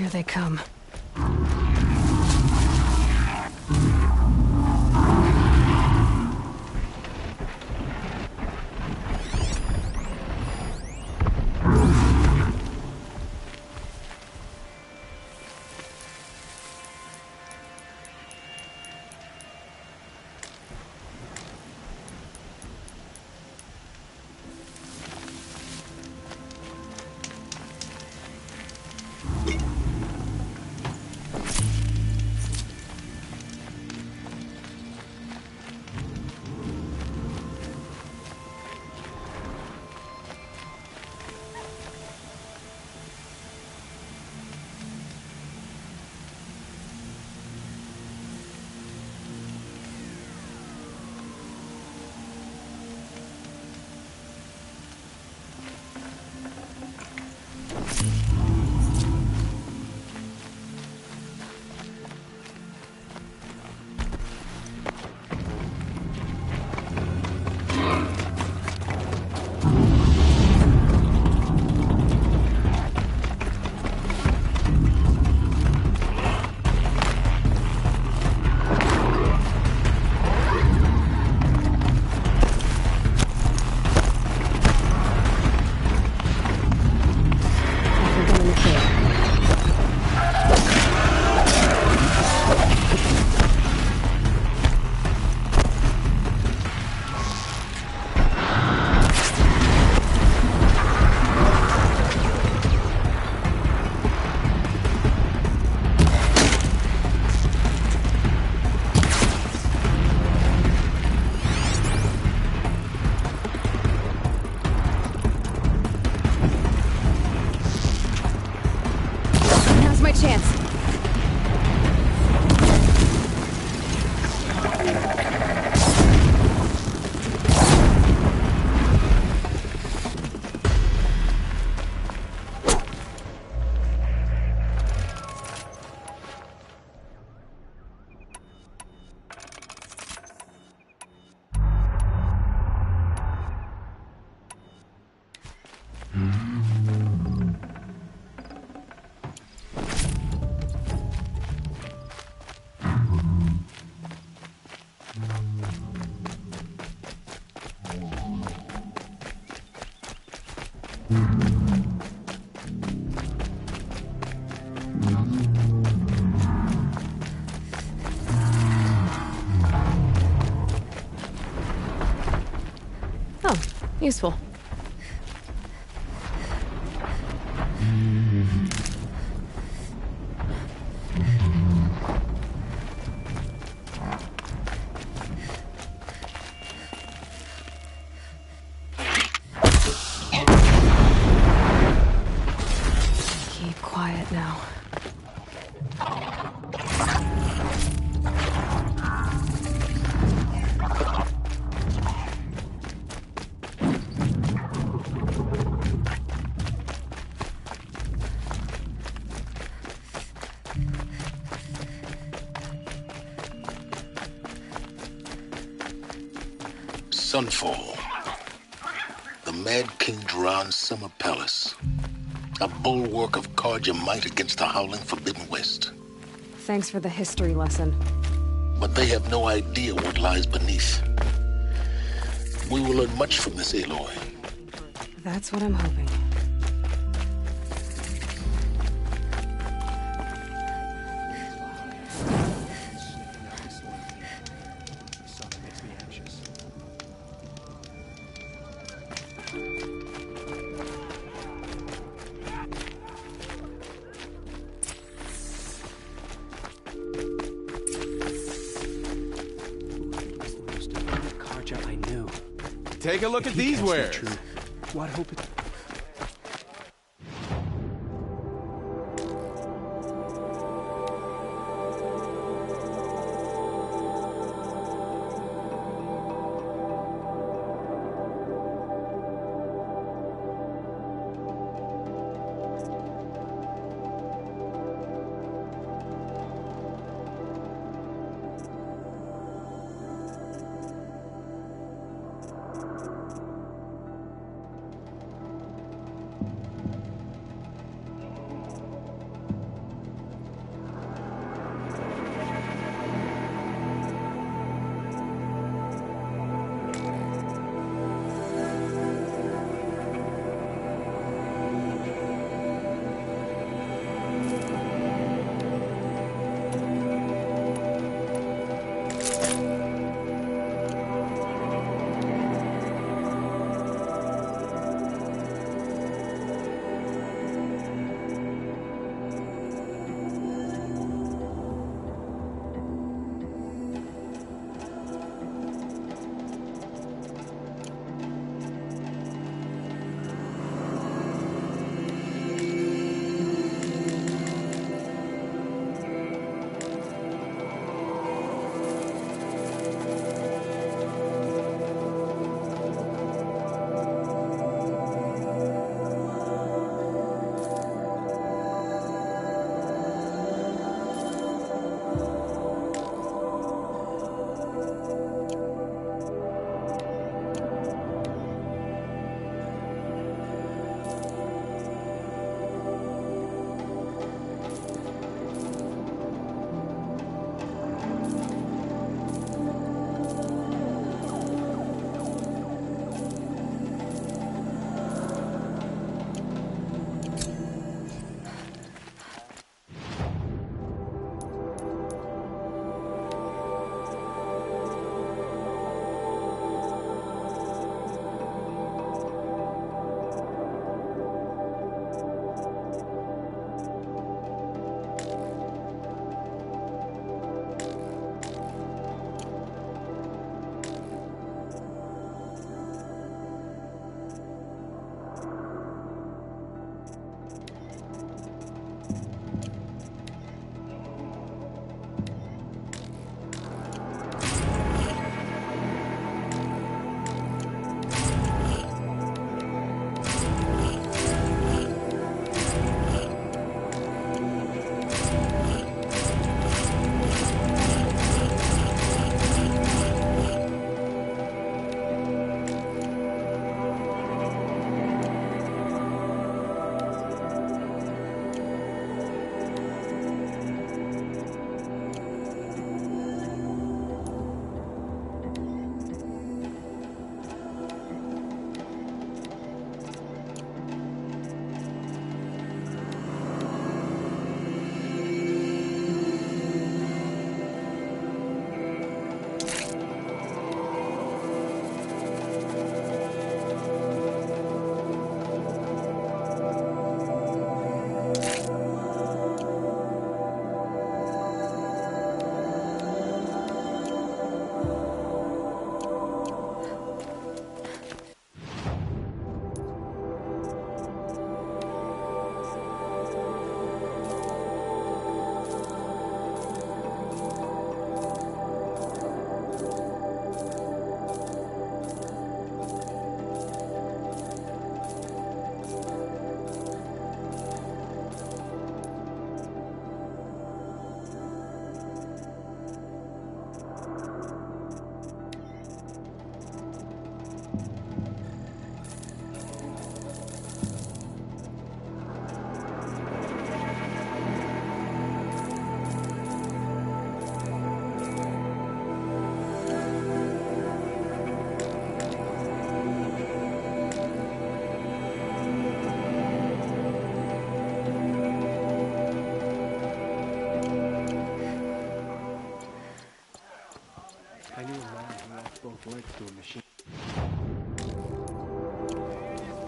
Here they come. Oh, useful. Keep quiet now. Sunfall. The Mad King Duran's summer palace. A bulwark of cards your might against the howling Forbidden West. Thanks for the history lesson. But they have no idea what lies beneath. We will learn much from this Aloy. That's what I'm hoping. Take a look at these wares. What hope it...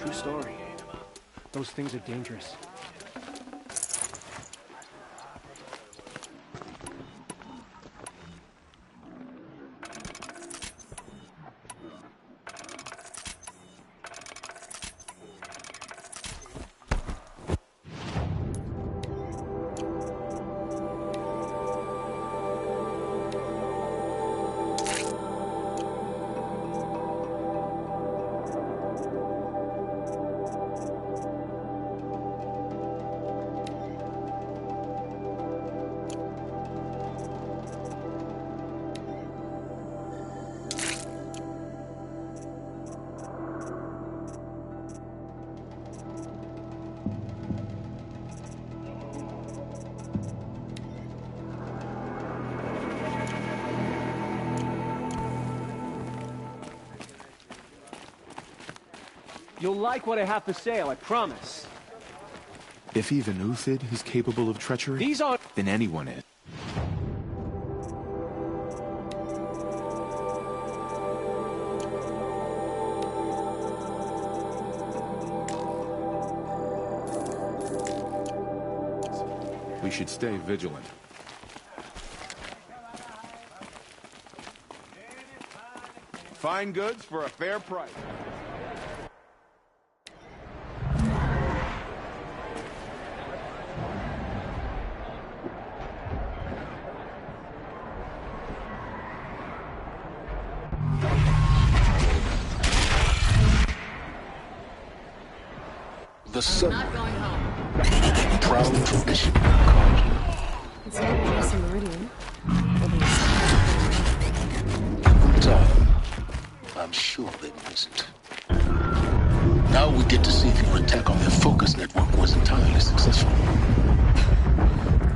True story. Those things are dangerous. You'll like what I have for sale, I promise. If even Uthid is capable of treachery, These aren't... then anyone is. We should stay vigilant. Fine goods for a fair price. The sun. Not going home. Proud tradition. It's not a nice meridian. Time. I'm sure they missed. Now we get to see if your attack on their focus network was entirely successful.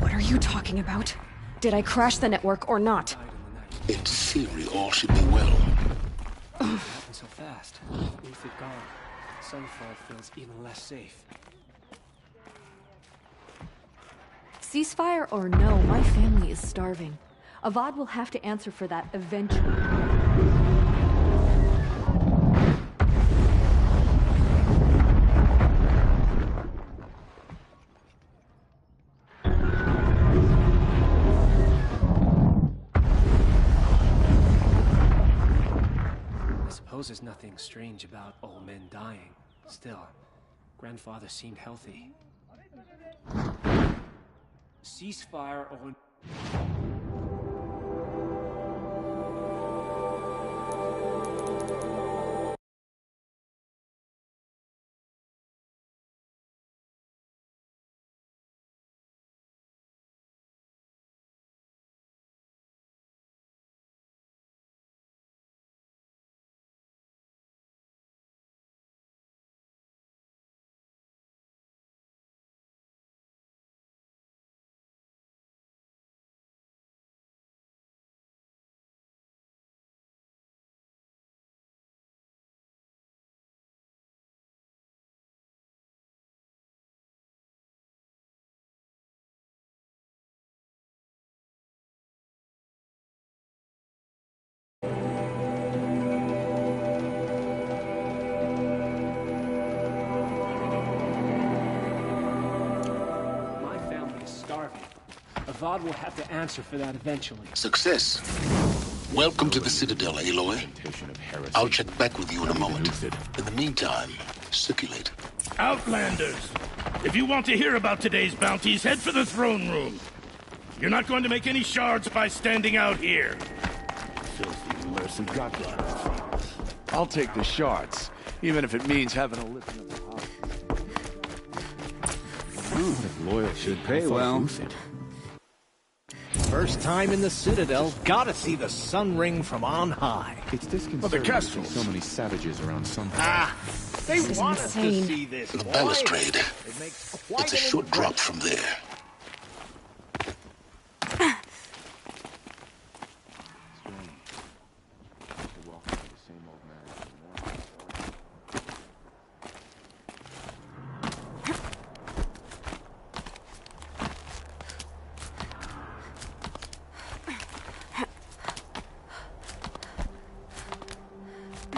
What are you talking about? Did I crash the network or not? In theory, all should be well. happened so fast. Uthid gone. Sunfall feels even less safe. Ceasefire or no, my family is starving. Avad will have to answer for that eventually. I suppose there's nothing strange about old men dying. Still, grandfather seemed healthy. Ceasefire or... My family is starving. Avad will have to answer for that eventually. Success. Welcome to the Citadel, Aloy. I'll check back with you in a moment. In the meantime, circulate. Outlanders! If you want to hear about today's bounties, head for the throne room. You're not going to make any shards by standing out here. Filthy mercenary godblood. I'll take the shards, even if it means having to listen to the house. Loyal Should pay well. First time in the Citadel, gotta see the sun ring from on high. It's disconcerting Well, the to see castles. so many savages around Sunfall. They This is want us to insane. see this. The boy. balustrade. It makes quite It's a an short drop impression. from there.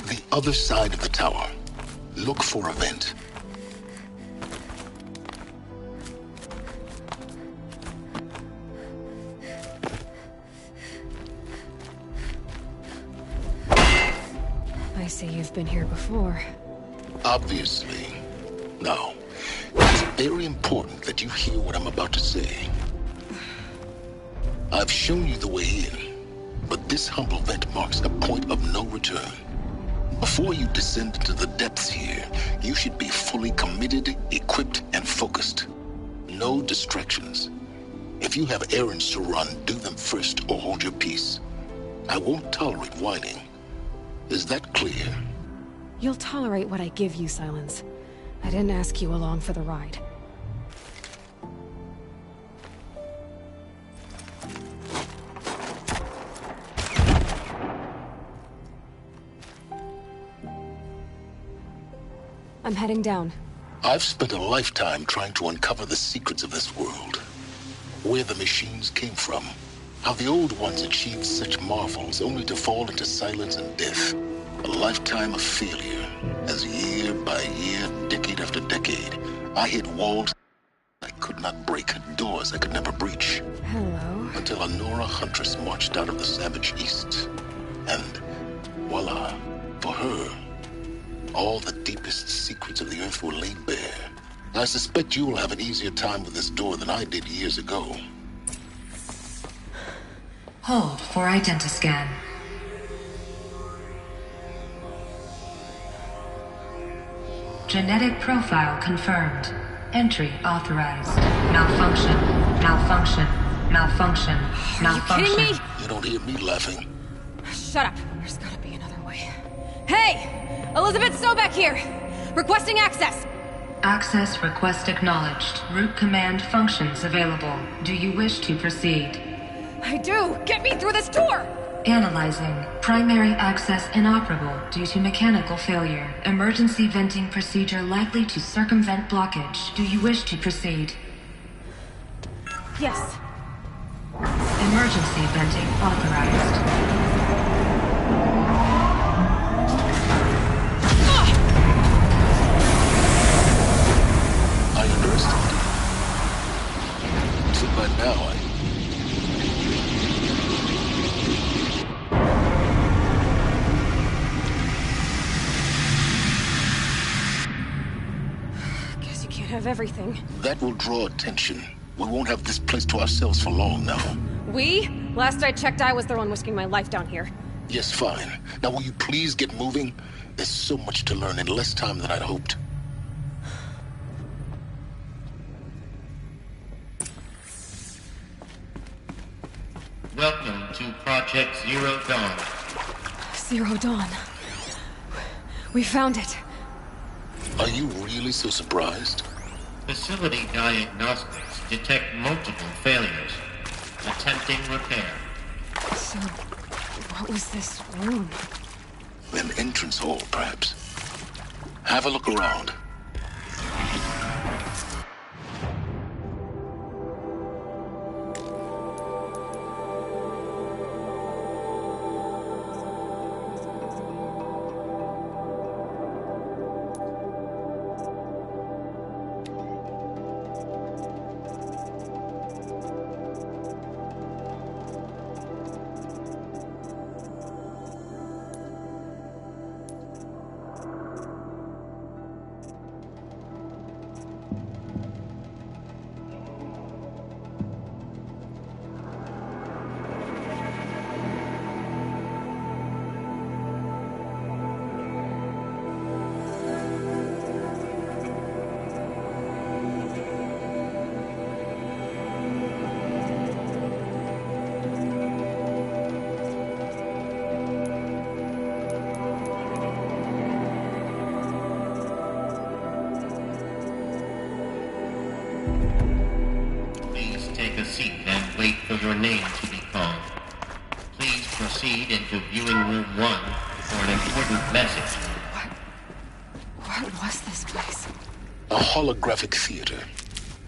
The other side of the tower. Look for a vent. I see you've been here before. Obviously. Now, it's very important that you hear what I'm about to say. I've shown you the way in, but this humble vent marks a point of no return. Before you descend into the depths here, you should be fully committed, equipped, and focused. No distractions. If you have errands to run, do them first or hold your peace. I won't tolerate whining. Is that clear? You'll tolerate what I give you, Silence. I didn't ask you along for the ride. I'm heading down. I've spent a lifetime trying to uncover the secrets of this world. Where the machines came from. How the old ones achieved such marvels only to fall into silence and death. A lifetime of failure, as year by year, decade after decade, I hit walls I could not break, doors I could never breach. Hello. Until a Nora huntress marched out of the savage east. And voila, for her, all the deepest secrets of the earth were laid bare. I suspect you will have an easier time with this door than I did years ago. Hold for identiscan. Genetic profile confirmed. Entry authorized. Malfunction. Malfunction. Malfunction. Malfunction. Are you kidding me? You don't hear me laughing. Shut up. There's gotta be another way. Hey! Elizabeth Sobek here! Requesting access! Access request acknowledged. Root command functions available. Do you wish to proceed? I do! Get me through this door! Analyzing. Primary access inoperable due to mechanical failure. Emergency venting procedure likely to circumvent blockage. Do you wish to proceed? Yes. Emergency venting authorized. I underestimated. So by now, Guess you can't have everything. that will draw attention. We won't have this place to ourselves for long now. We? Last I checked, I was the one risking my life down here. Yes, fine. Now will you please get moving? There's so much to learn in less time than I'd hoped. Welcome to Project Zero Dawn. Zero Dawn. We found it. Are you really so surprised? Facility diagnostics detect multiple failures. Attempting repair. So, what was this room? An entrance hall, perhaps. Have a look around. Your name to be called. Please proceed into viewing room 1 for an important message. What was this place? A holographic theater.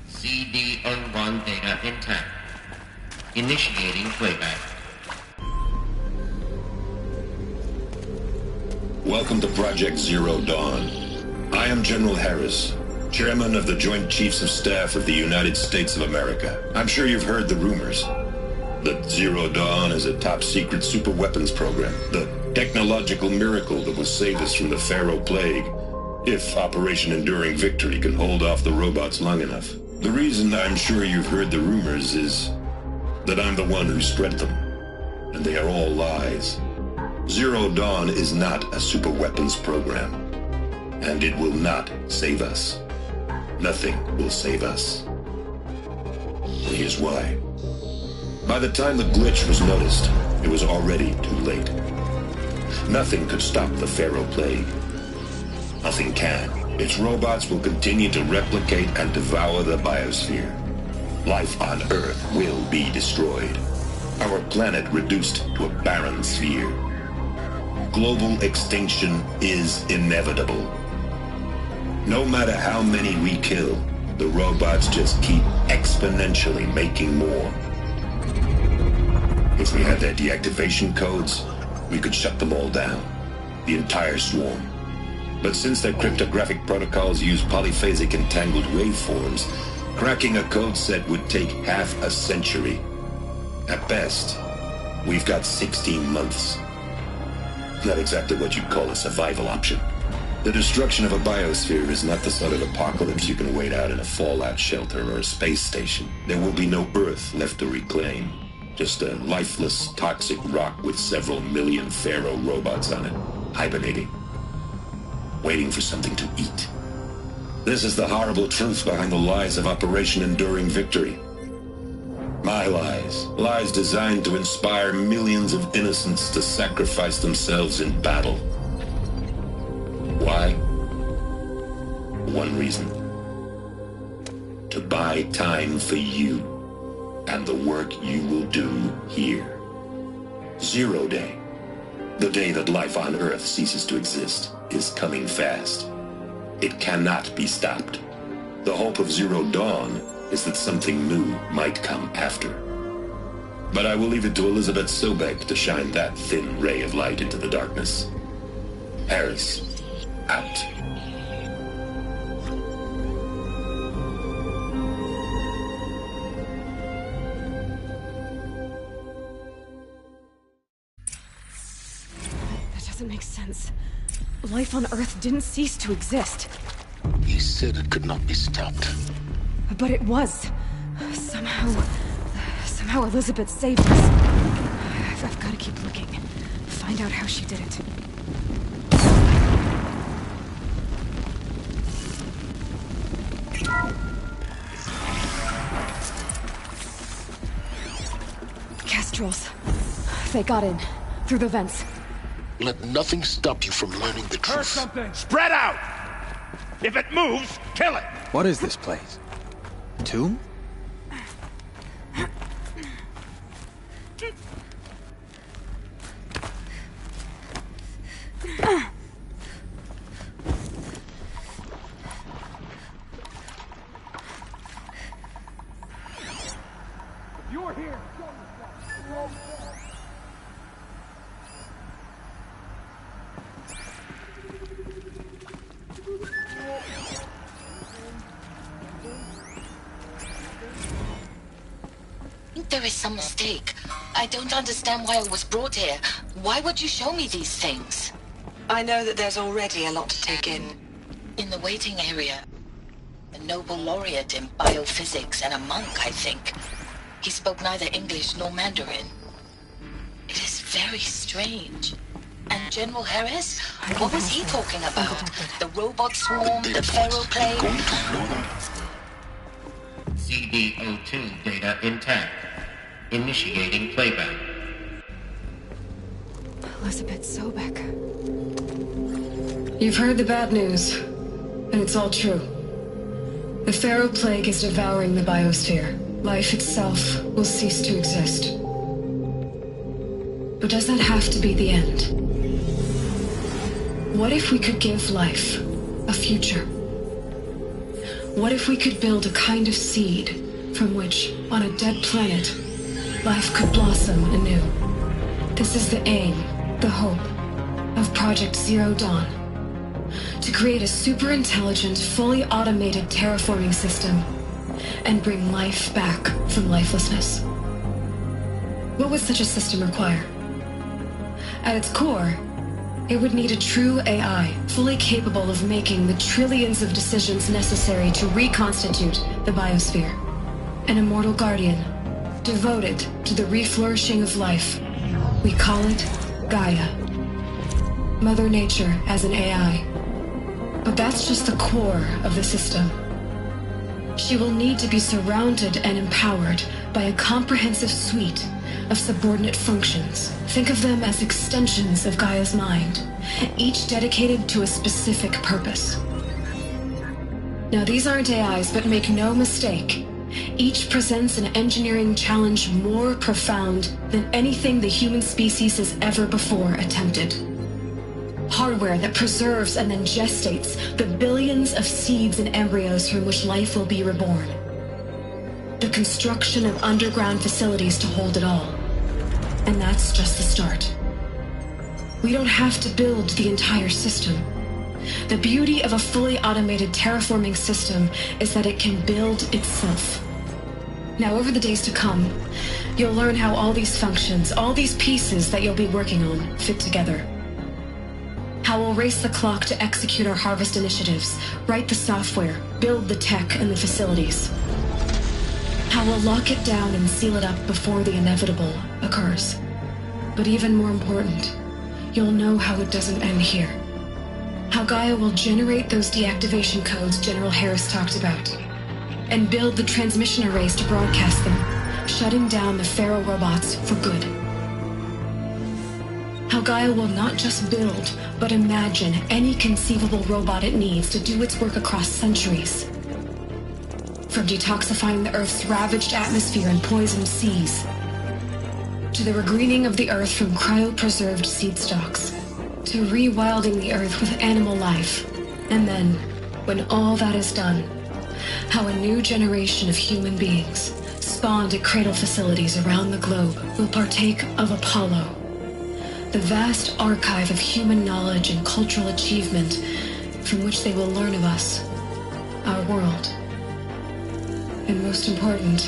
CD01 data intact. Initiating playback. Welcome to Project Zero Dawn. I am General Harris, Chairman of the Joint Chiefs of Staff of the United States of America. I'm sure you've heard the rumors that Zero Dawn is a top-secret superweapons program, the technological miracle that will save us from the Pharaoh Plague, if Operation Enduring Victory can hold off the robots long enough. The reason I'm sure you've heard the rumors is that I'm the one who spread them, and they are all lies. Zero Dawn is not a superweapons program, and it will not save us. Nothing will save us. And here's why. By the time the glitch was noticed, it was already too late. Nothing could stop the Pharaoh Plague. Nothing can. Its robots will continue to replicate and devour the biosphere. Life on Earth will be destroyed. Our planet reduced to a barren sphere. Global extinction is inevitable. No matter how many we kill, the robots just keep exponentially making more. If we had their deactivation codes, we could shut them all down. The entire swarm. But since their cryptographic protocols use polyphasic entangled waveforms, cracking a code set would take half a century. At best, we've got 16 months. Not exactly what you'd call a survival option. The destruction of a biosphere is not the sort of apocalypse you can wait out in a fallout shelter or a space station. There will be no Earth left to reclaim. Just a lifeless, toxic rock with several million Pharaoh robots on it, hibernating, waiting for something to eat. This is the horrible truth behind the lies of Operation Enduring Victory. My lies. Lies designed to inspire millions of innocents to sacrifice themselves in battle. Why? One reason. To buy time for you and the work you will do here. Zero Day, the day that life on Earth ceases to exist, is coming fast. It cannot be stopped. The hope of Zero Dawn is that something new might come after. But I will leave it to Elizabeth Sobek to shine that thin ray of light into the darkness. Harris, out. That doesn't make sense. Life on Earth didn't cease to exist. You said it could not be stopped. But it was. Somehow Elizabeth saved us. I've got to keep looking. Find out how she did it. Kestrels. They got in. Through the vents. Let nothing stop you from learning the truth. Heard something! Spread out! If it moves, kill it! What is this place? Tomb? You're here! There is some mistake. I don't understand why I was brought here. Why would you show me these things? I know that there's already a lot to take in. In the waiting area. A Nobel laureate in biophysics and a monk, I think. He spoke neither English nor Mandarin. It is very strange. And General Harris? What was he talking about? The robot swarm, the Pharaoh Plague? CD02 data intact. Initiating playback. Elizabeth Sobek. You've heard the bad news, and it's all true. The Pharaoh Plague is devouring the biosphere. Life itself will cease to exist. But does that have to be the end? What if we could give life a future? What if we could build a kind of seed from which, on a dead planet, life could blossom anew? This is the aim, the hope, of Project Zero Dawn. to create a super intelligent, fully automated terraforming system and bring life back from lifelessness. What would such a system require? At its core, it would need a true AI, fully capable of making the trillions of decisions necessary to reconstitute the biosphere. An immortal guardian, devoted to the reflourishing of life. We call it Gaia. Mother Nature as an AI. But that's just the core of the system. She will need to be surrounded and empowered by a comprehensive suite of subordinate functions. Think of them as extensions of Gaia's mind, each dedicated to a specific purpose. Now, these aren't AIs, but make no mistake, each presents an engineering challenge more profound than anything the human species has ever before attempted. Hardware that preserves and then gestates the billions of seeds and embryos from which life will be reborn. The construction of underground facilities to hold it all. And that's just the start. We don't have to build the entire system. The beauty of a fully automated terraforming system is that it can build itself. Now, over the days to come, you'll learn how all these functions, all these pieces that you'll be working on, fit together. How we'll race the clock to execute our harvest initiatives, write the software, build the tech and the facilities. How we'll lock it down and seal it up before the inevitable occurs. But even more important, you'll know how it doesn't end here. How Gaia will generate those deactivation codes General Harris talked about, and build the transmission arrays to broadcast them, shutting down the Pharaoh robots for good. How Gaia will not just build, but imagine any conceivable robot it needs to do its work across centuries. From detoxifying the Earth's ravaged atmosphere and poisoned seas, to the regreening of the Earth from cryopreserved seed stalks, to rewilding the Earth with animal life. And then, when all that is done, how a new generation of human beings, spawned at cradle facilities around the globe, will partake of Apollo, the vast archive of human knowledge and cultural achievement from which they will learn of us, our world. And most important,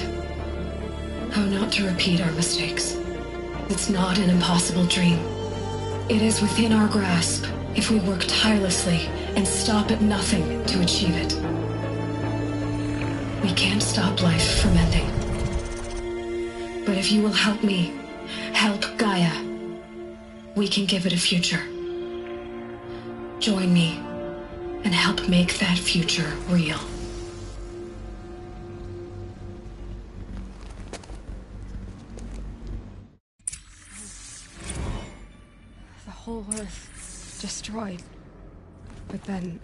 how not to repeat our mistakes. It's not an impossible dream. It is within our grasp if we work tirelessly and stop at nothing to achieve it. We can't stop life from ending. But if you will help me, help Gaia, we can give it a future. Join me and help make that future real. The whole Earth destroyed, but then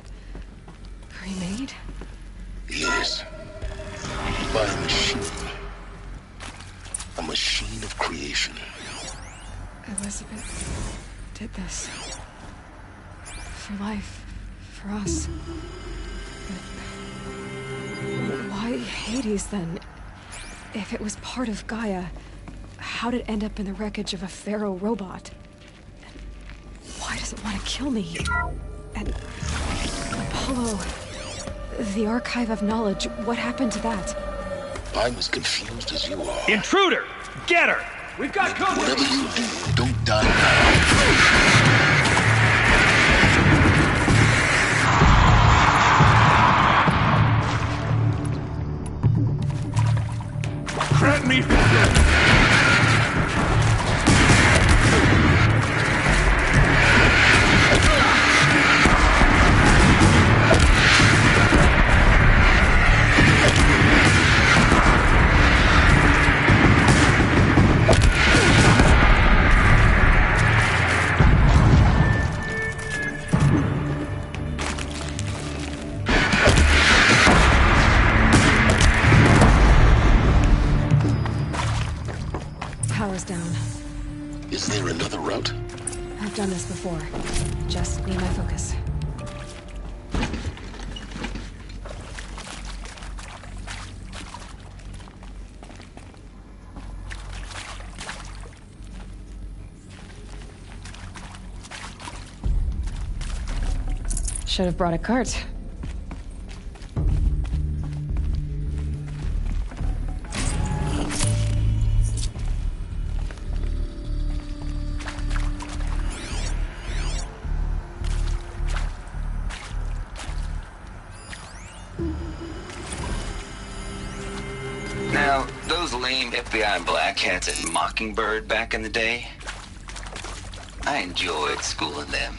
remade? Yes. By a machine. A machine of creation. Elizabeth did this. For life. For us. But why Hades, then? If it was part of Gaia, how did it end up in the wreckage of a Pharaoh robot? And why does it want to kill me? And Apollo, the archive of knowledge, what happened to that? I'm as confused as you are. Intruder! Get her! We've got cover! Whatever you do, don't die now. Grant me! Power's down. Is there another route? I've done this before. Just need my focus. Should have brought a cart. Now, those lame FBI black hats at Mockingbird back in the day, I enjoyed schooling them.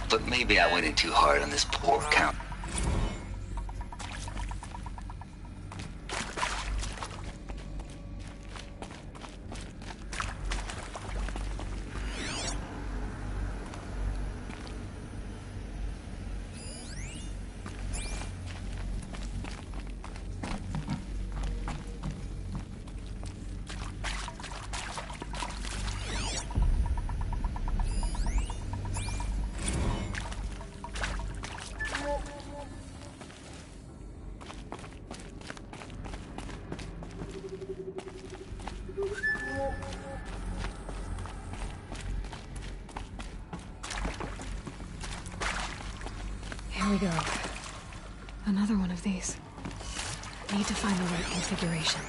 But maybe I went in too hard on this poor count. Here we go. Another one of these. Need to find the right configuration.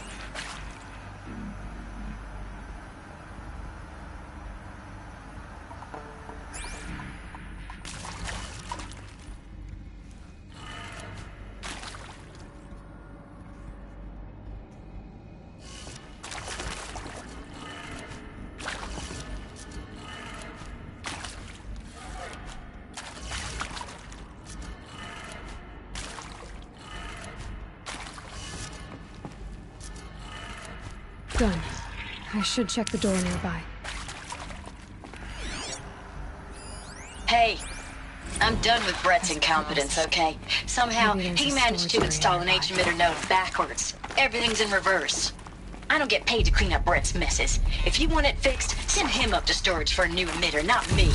Done. I should check the door nearby. Hey, I'm done with Brett's incompetence, okay? Somehow, he managed to install an H-emitter node backwards. Everything's in reverse. I don't get paid to clean up Brett's messes. If you want it fixed, send him up to storage for a new emitter, not me.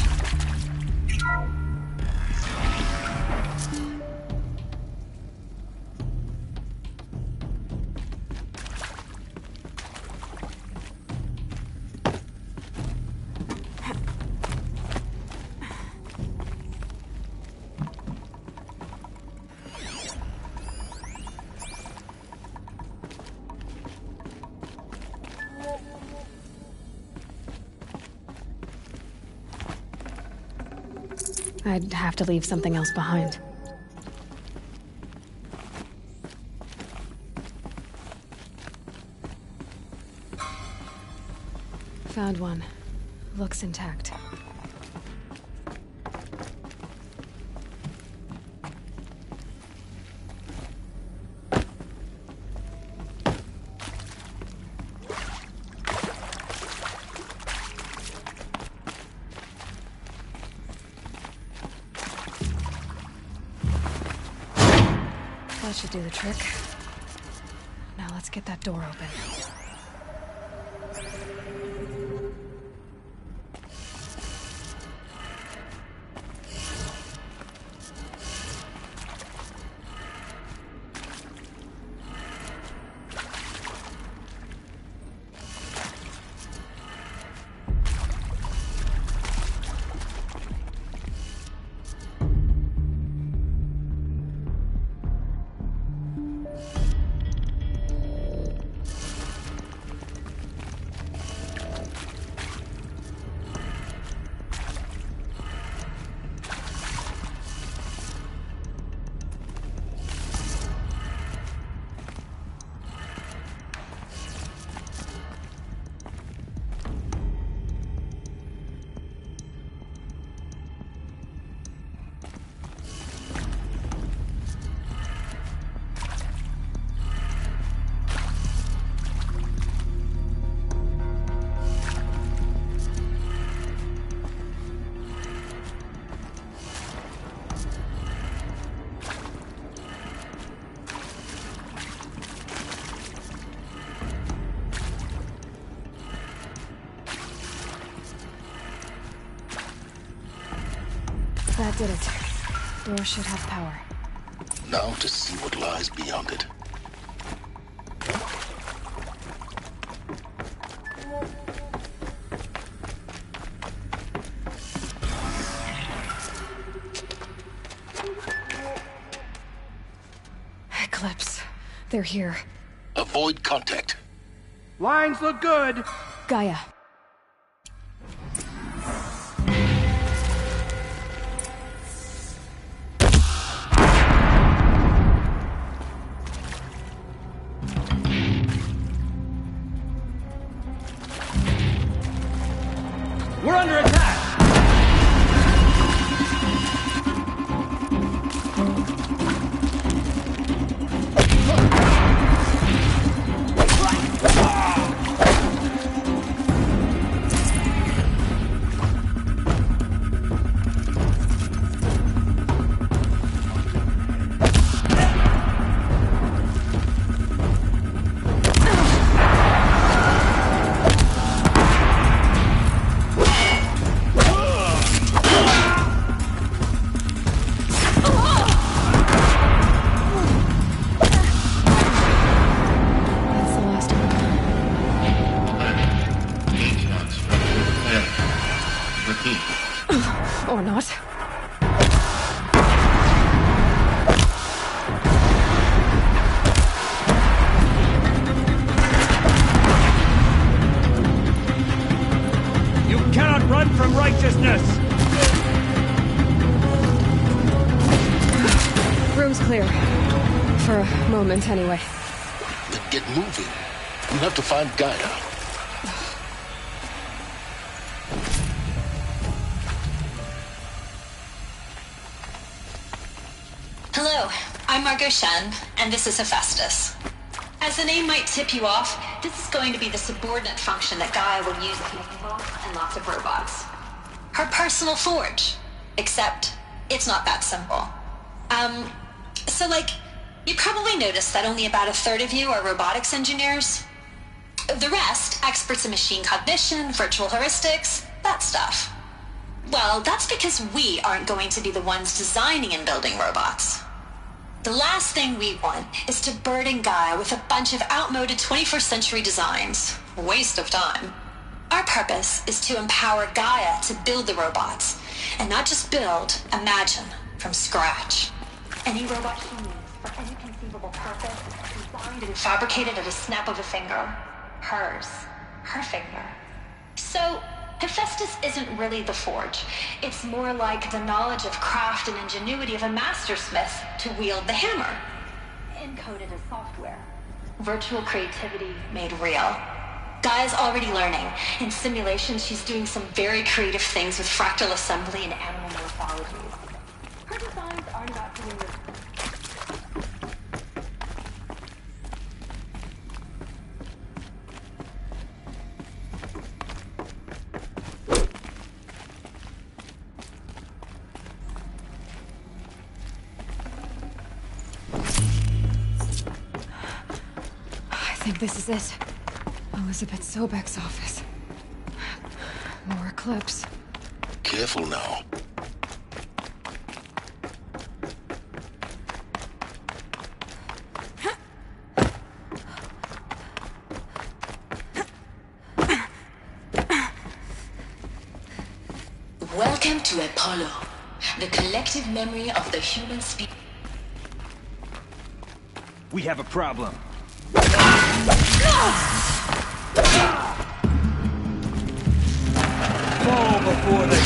I'd have to leave something else behind. Found one. Looks intact. That should do the trick. Now let's get that door open. That did it. Door should have power. Now to see what lies beyond it. Eclipse. They're here. Avoid contact. Lines look good. Gaia. We're under attack. Or not. You cannot run from righteousness. Room's clear. For a moment, anyway. Then get moving. You have to find Gaia. Hello, I'm Margot Shen, and this is Hephaestus. As the name might tip you off, this is going to be the subordinate function that Gaia will use to make lots and lots of robots. Her personal forge. Except, it's not that simple. You probably noticed that only about a third of you are robotics engineers. The rest, experts in machine cognition, virtual heuristics, that stuff. Well, that's because we aren't going to be the ones designing and building robots. The last thing we want is to burden Gaia with a bunch of outmoded 21st century designs. Waste of time. Our purpose is to empower Gaia to build the robots, and not just build, imagine, from scratch. Any robot she needs for any conceivable purpose, designed and fabricated at a snap of a finger. Hers. Her finger. So, Hephaestus isn't really the forge. It's more like the knowledge of craft and ingenuity of a mastersmith to wield the hammer. Encoded as software. Virtual creativity made real. Gaia's already learning. In simulations, she's doing some very creative things with fractal assembly and animal morphologies. Her designs aren't about doing this. I think this is it. Elizabeth Sobek's office. More Eclipse. Careful now. Welcome to Apollo, the collective memory of the human species. We have a problem. Fall before they...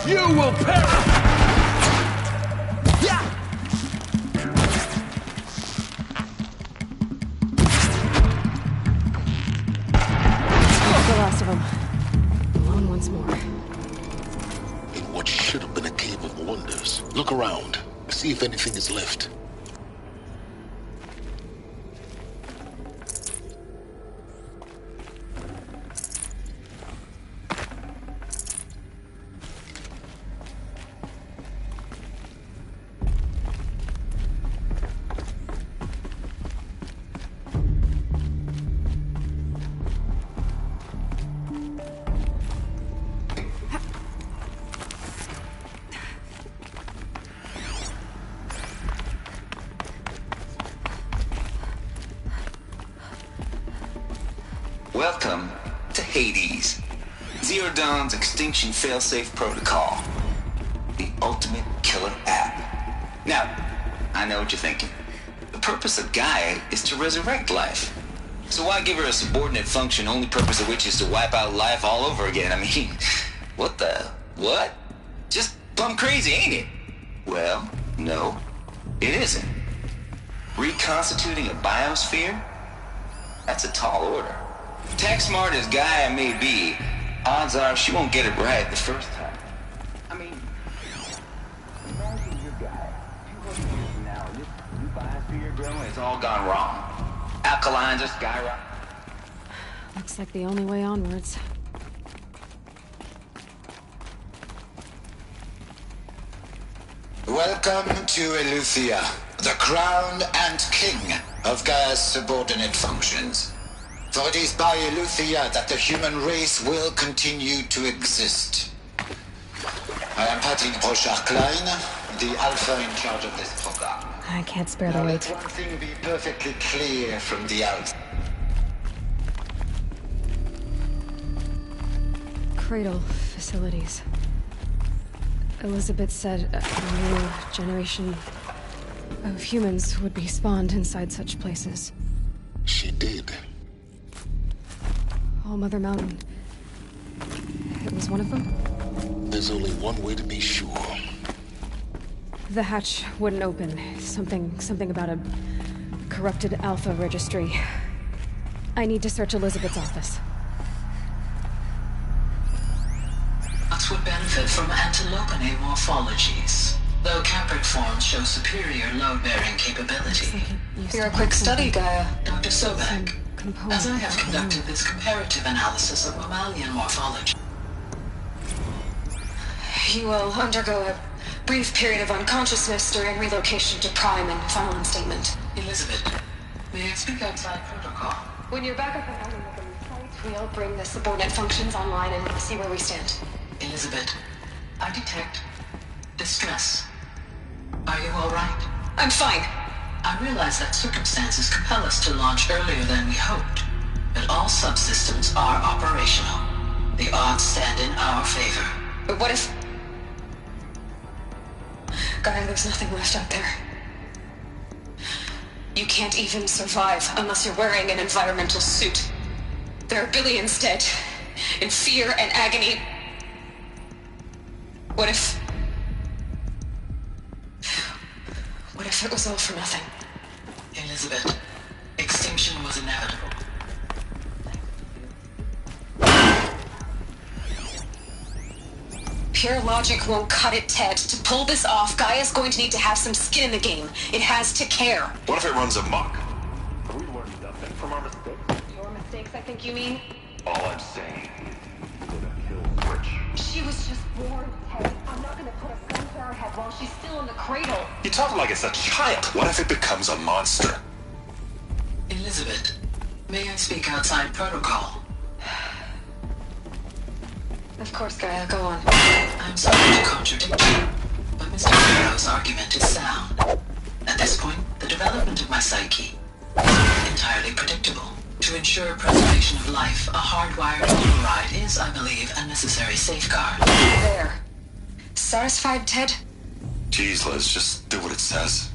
You will perish! The last of them. Alone once more. In what should have been a cave of wonders. Look around. See if anything is left. Welcome to Hades. Zero Dawn's extinction failsafe protocol. The ultimate killer app. Now, I know what you're thinking. The purpose of Gaia is to resurrect life. So why give her a subordinate function, only purpose of which is to wipe out life all over again? I mean, what? Just plumb crazy, ain't it? Well, no, it isn't. Reconstituting a biosphere? That's a tall order. Tech smart as Gaia may be, odds are she won't get it right the first time. I mean, imagine your guy 200 years from now, and this new biosphere growing, it's all gone wrong. Alkalines are skyrocketing. Looks like the only way onwards. Welcome to Eleuthia, the crown and king of Gaia's subordinate functions. For it is by Eleuthia that the human race will continue to exist. I am Patrick Brochard-Klein, the alpha in charge of this program. I can't spare the Now weight. let one thing be perfectly clear from the outset. Cradle facilities. Elizabeth said a new generation of humans would be spawned inside such places. She did. All Mother Mountain. It was one of them? There's only one way to be sure. The hatch wouldn't open. Something about a corrupted Alpha registry. I need to search Elizabeth's office. Nuts would benefit from antilopinae morphologies, though caprid forms show superior load-bearing capability. You're a quick study, Gaia. Dr. Sobek, as I have conducted this comparative analysis of mammalian morphology. You will undergo a brief period of unconsciousness during relocation to Prime and final instatement. Elizabeth, may I speak outside protocol? When you're back up and running with the new site, we'll bring the subordinate functions online and see where we stand. Elizabeth, I detect distress. Are you all right? I'm fine. I realize that circumstances compel us to launch earlier than we hoped, but all subsystems are operational. The odds stand in our favor. But what if... Gaia, there's nothing left out there. You can't even survive unless you're wearing an environmental suit. There are billions dead, in fear and agony. What if it was all for nothing? Elizabeth, extinction was inevitable. Pure logic won't cut it, Ted. To pull this off, Gaia's going to need to have some skin in the game. It has to care. What if it runs amok? Can we learn nothing from our mistakes? Your mistakes, I think you mean? All I'm saying is gonna kill Rich. She was just born, Ted. I'm not gonna put a gun to her head while she's still in the cradle. You talk like it's a child. What if it becomes a monster? Elizabeth, may I speak outside protocol? Of course, Gaia, go on. I'm sorry to contradict you, but Mr. Hero's argument is sound. At this point, the development of my psyche is entirely predictable. To ensure preservation of life, a hardwired override is, I believe, a necessary safeguard. There. Satisfied, Ted? Jeez, Liz, just do what it says.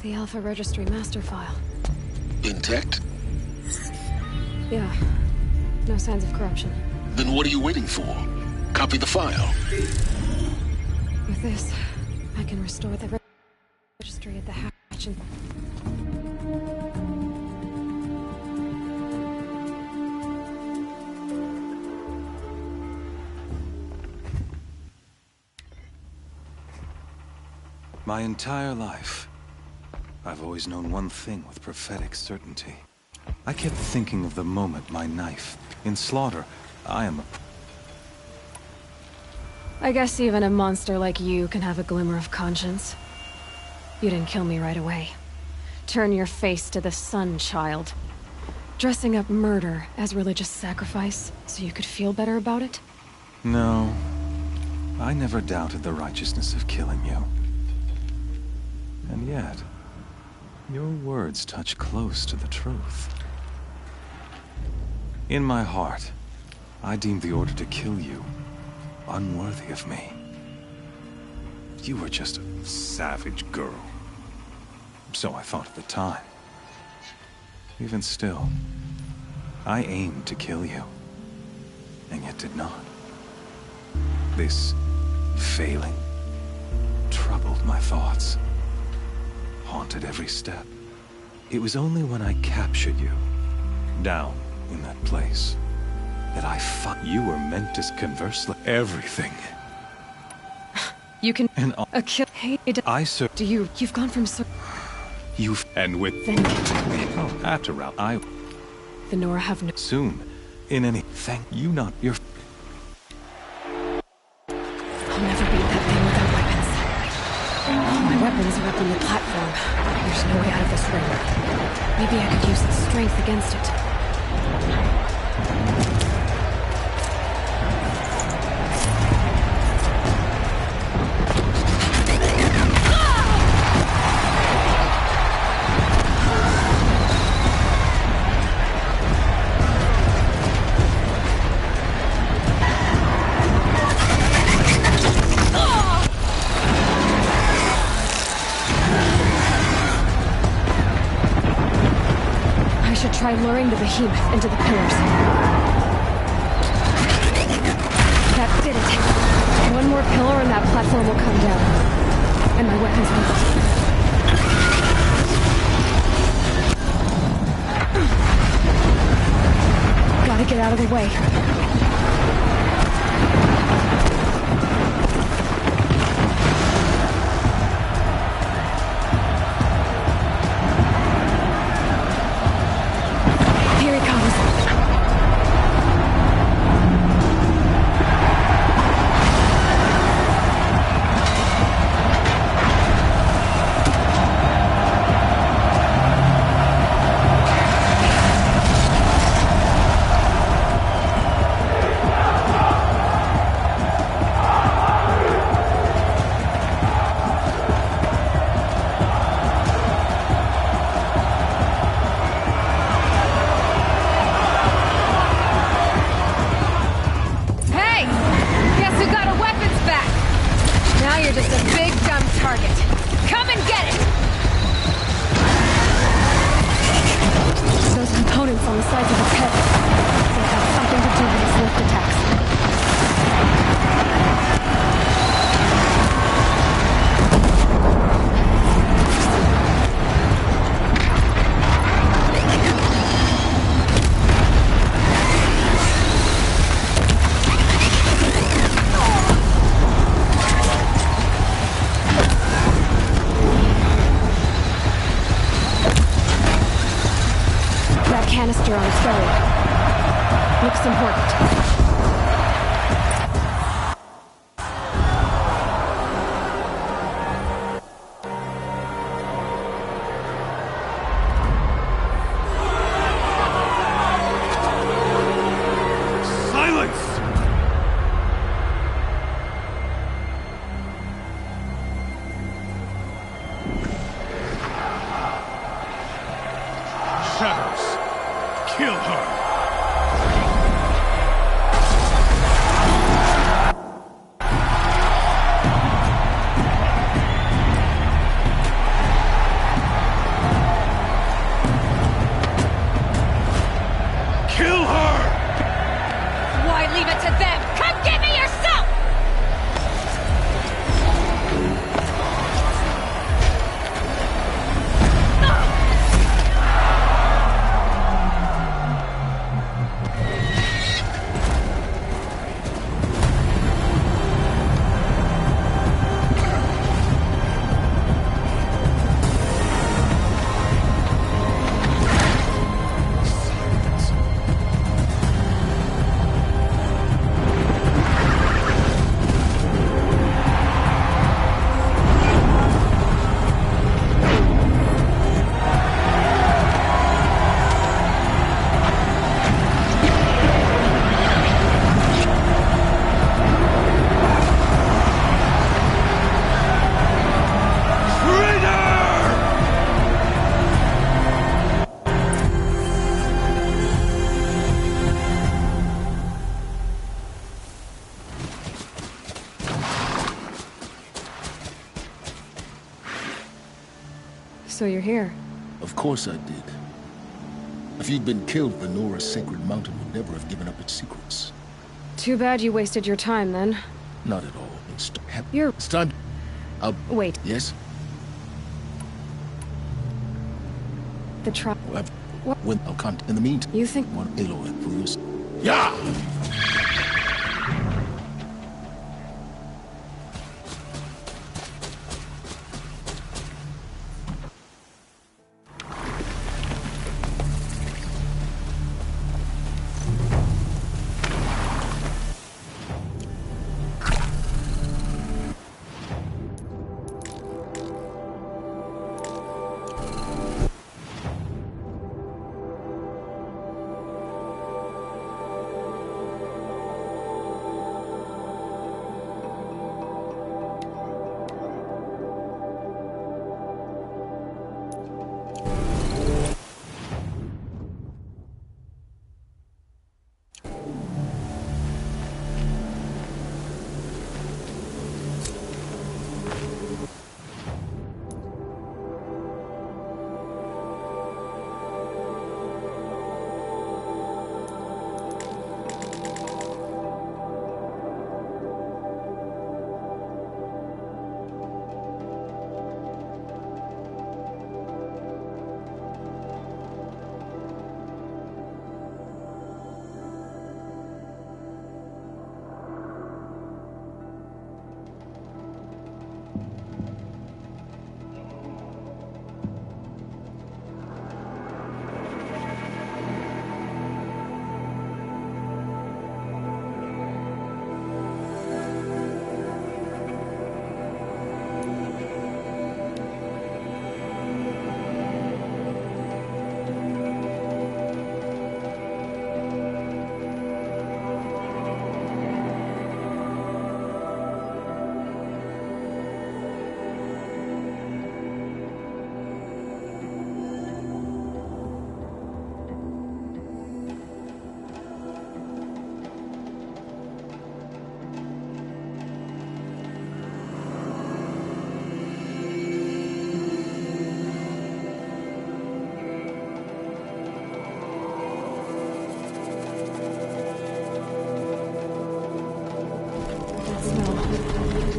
The Alpha Registry master file. Intact? Yeah. No signs of corruption. Then what are you waiting for? Copy the file. With this, I can restore the registry at the hatch and... My entire life, I've always known one thing with prophetic certainty. I kept thinking of the moment my knife. In slaughter, I am a... I guess even a monster like you can have a glimmer of conscience. You didn't kill me right away. Turn your face to the sun, child. Dressing up murder as religious sacrifice so you could feel better about it? No. I never doubted the righteousness of killing you. And yet, your words touch close to the truth. In my heart, I deemed the order to kill you unworthy of me. You were just a savage girl. So I thought at the time. Even still, I aimed to kill you, and yet did not. This failing troubled my thoughts. Haunted every step. It was only when I captured you, down in that place, that I thought you were meant to converse like everything. You can... And a kill... Hey, I sir... Do you... You've gone from sir... You've... And with... Then... Oh, after all, I... The Nora have no... Soon, in any... Thank you not, your... I'll never beat that thing without weapons. All my weapons are up on the platform. There's no way out of this ring. Maybe I could use its strength against it. Try luring the behemoth into the pillars. That did it. One more pillar and that platform will come down. And my weapons will... Gotta get out of the way. Canister on its belly. Looks important. leave it to them! Come get me yourself! So you're here. Of course I did. If you'd been killed, the Nora's sacred mountain would never have given up its secrets. Too bad you wasted your time, then. Not at all. You're... It's time... Wait. Yes? The trial... What? When I'll come in the meantime... You think... One Aloy for you. Yeah!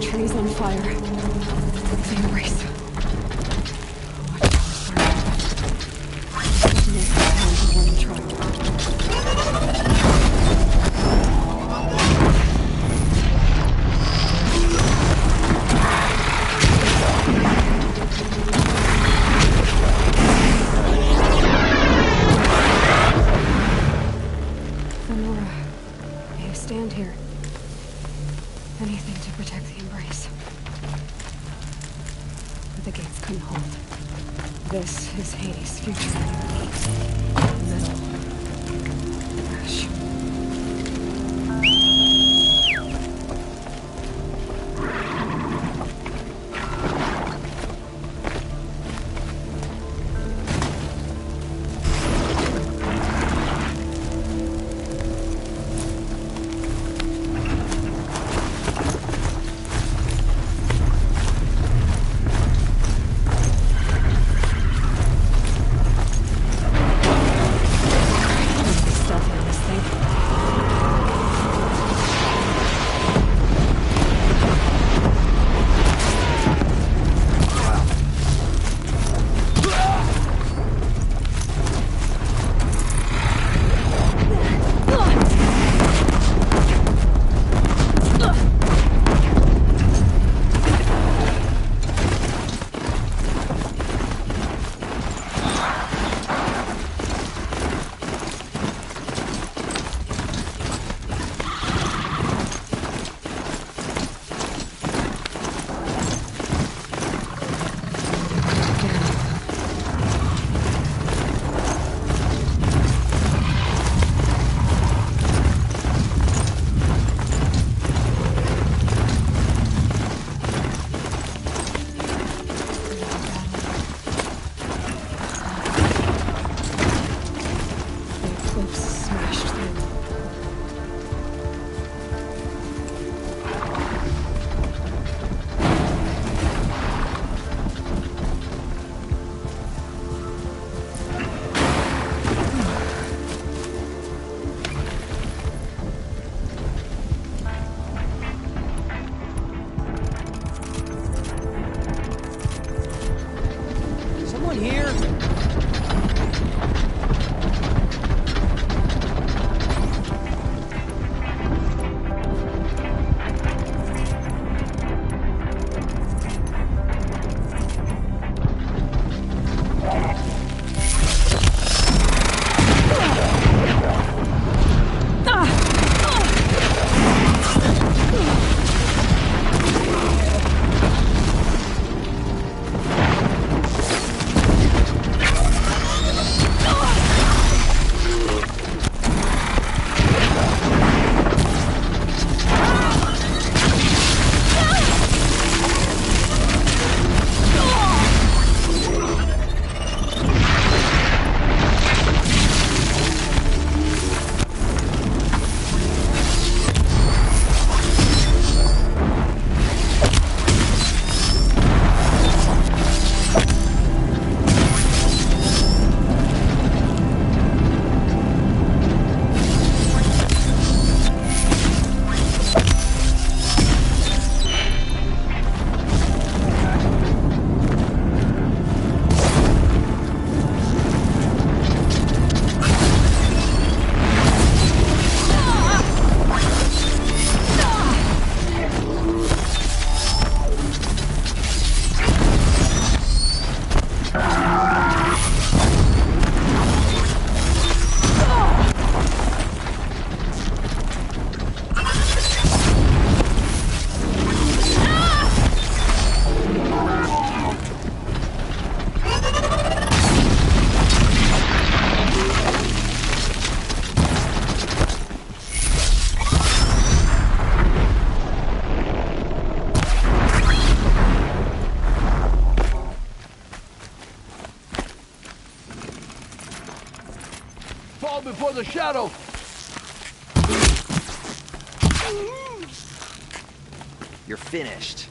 Trees on fire. The embrace. Nora, you stand here. Anything to protect the embrace. But the gates couldn't hold. This is Hades' future. Metal. Ash. Stuff in this thing. a shadow! You're finished.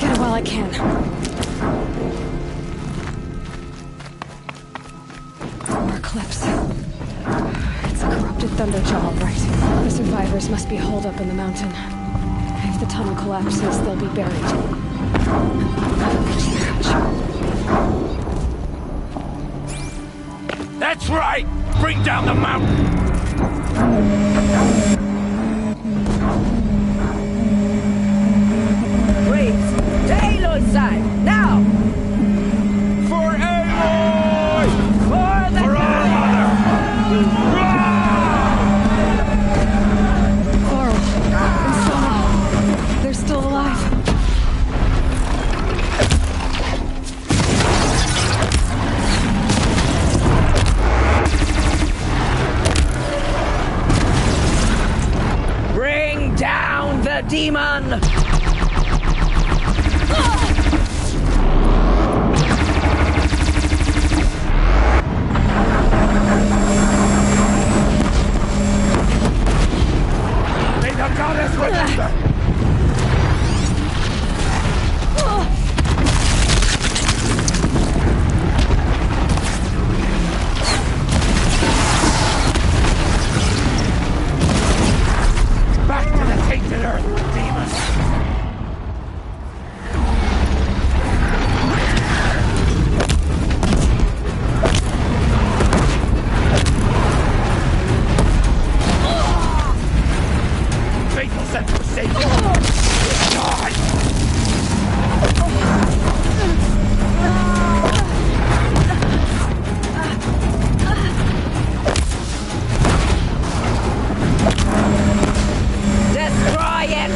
Get it while I can. More clips. It's a corrupted thunderjaw, all right. The survivors must be holed up in the mountain. If the tunnel collapses, they'll be buried. That's right! Bring down the mountain! Please, to Aloy's side, now! For Aloy! For the Carl and Sona, they're still alive. Bring down the demon! May the goddess remember! Back to the tainted earth, demons! Faithful sent for safety! Die! Destroy it!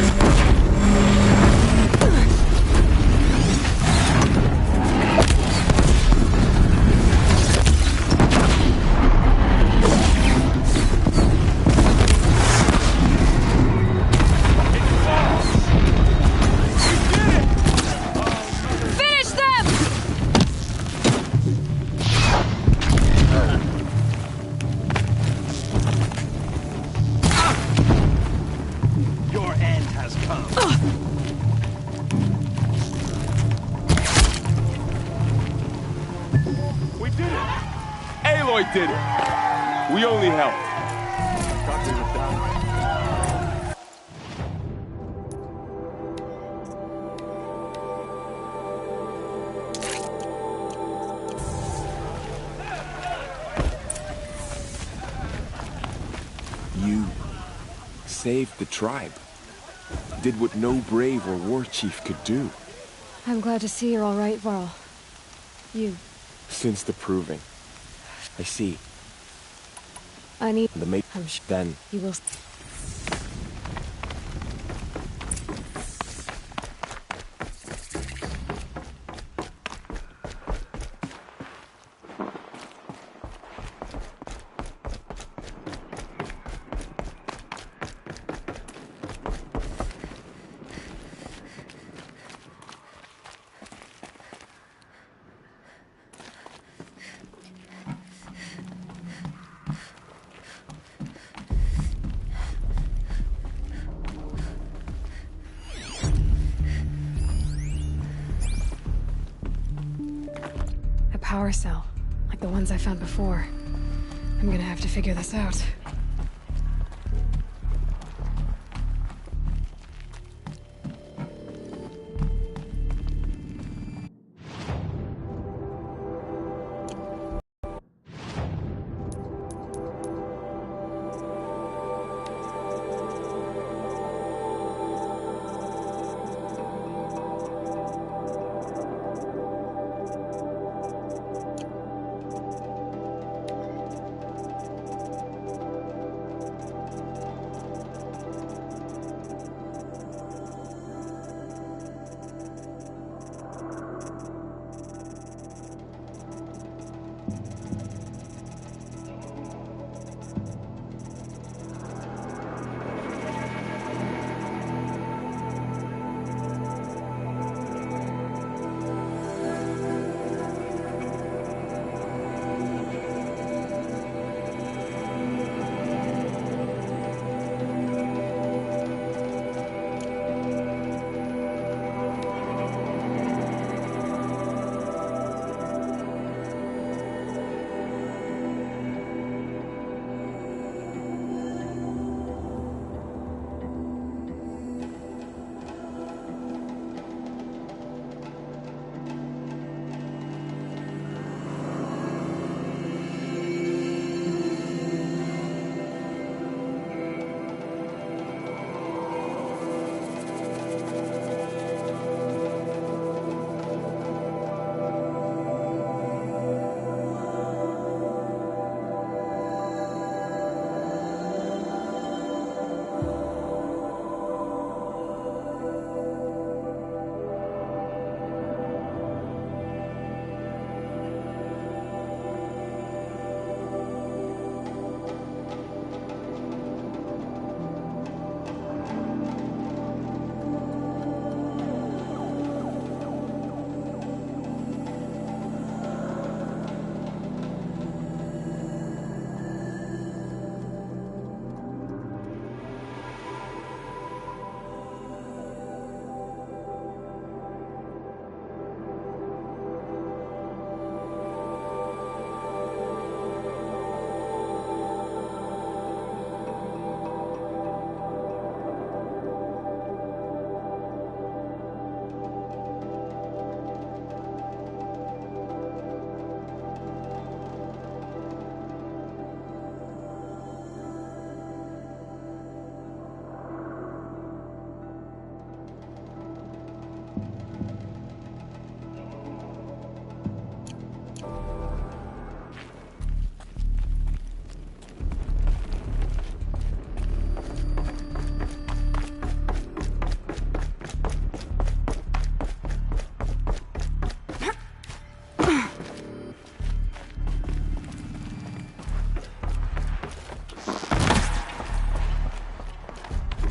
Finish them! Your end has come. We did it! Aloy did it! We only helped. Thought we were done. You saved the tribe. Did what no brave or war chief could do. I'm glad to see you're all right, Varl. You. Since the proving. I see. I need... The mate. Then. You will... power cell, like the ones I found before. I'm gonna have to figure this out.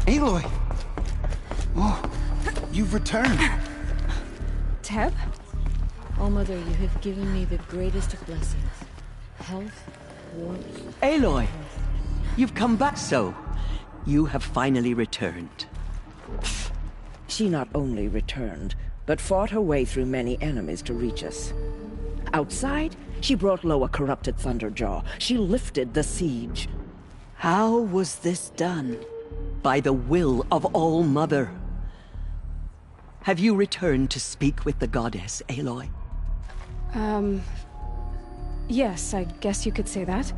Aloy! Oh, you've returned. Teb? Oh, Mother, you have given me the greatest of blessings. Health, warmth... Aloy! You've come back so. You have finally returned. She not only returned, but fought her way through many enemies to reach us. Outside, she brought low a corrupted Thunderjaw. She lifted the siege. How was this done? By the will of All-Mother. Have you returned to speak with the goddess, Aloy? Yes, I guess you could say that.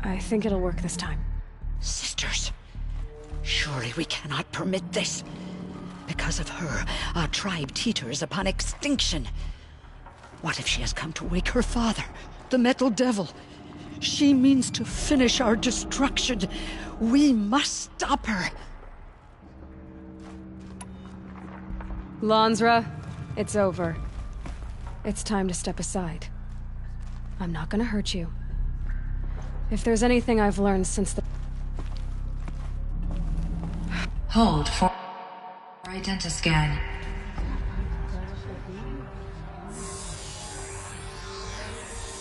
I think it'll work this time. Sisters, surely we cannot permit this. Because of her, our tribe teeters upon extinction. What if she has come to wake her father, the Metal Devil? She means to finish our destruction. We must stop her. Lansra, it's over. It's time to step aside. I'm not gonna hurt you. If there's anything I've learned since the... Hold for identiscan.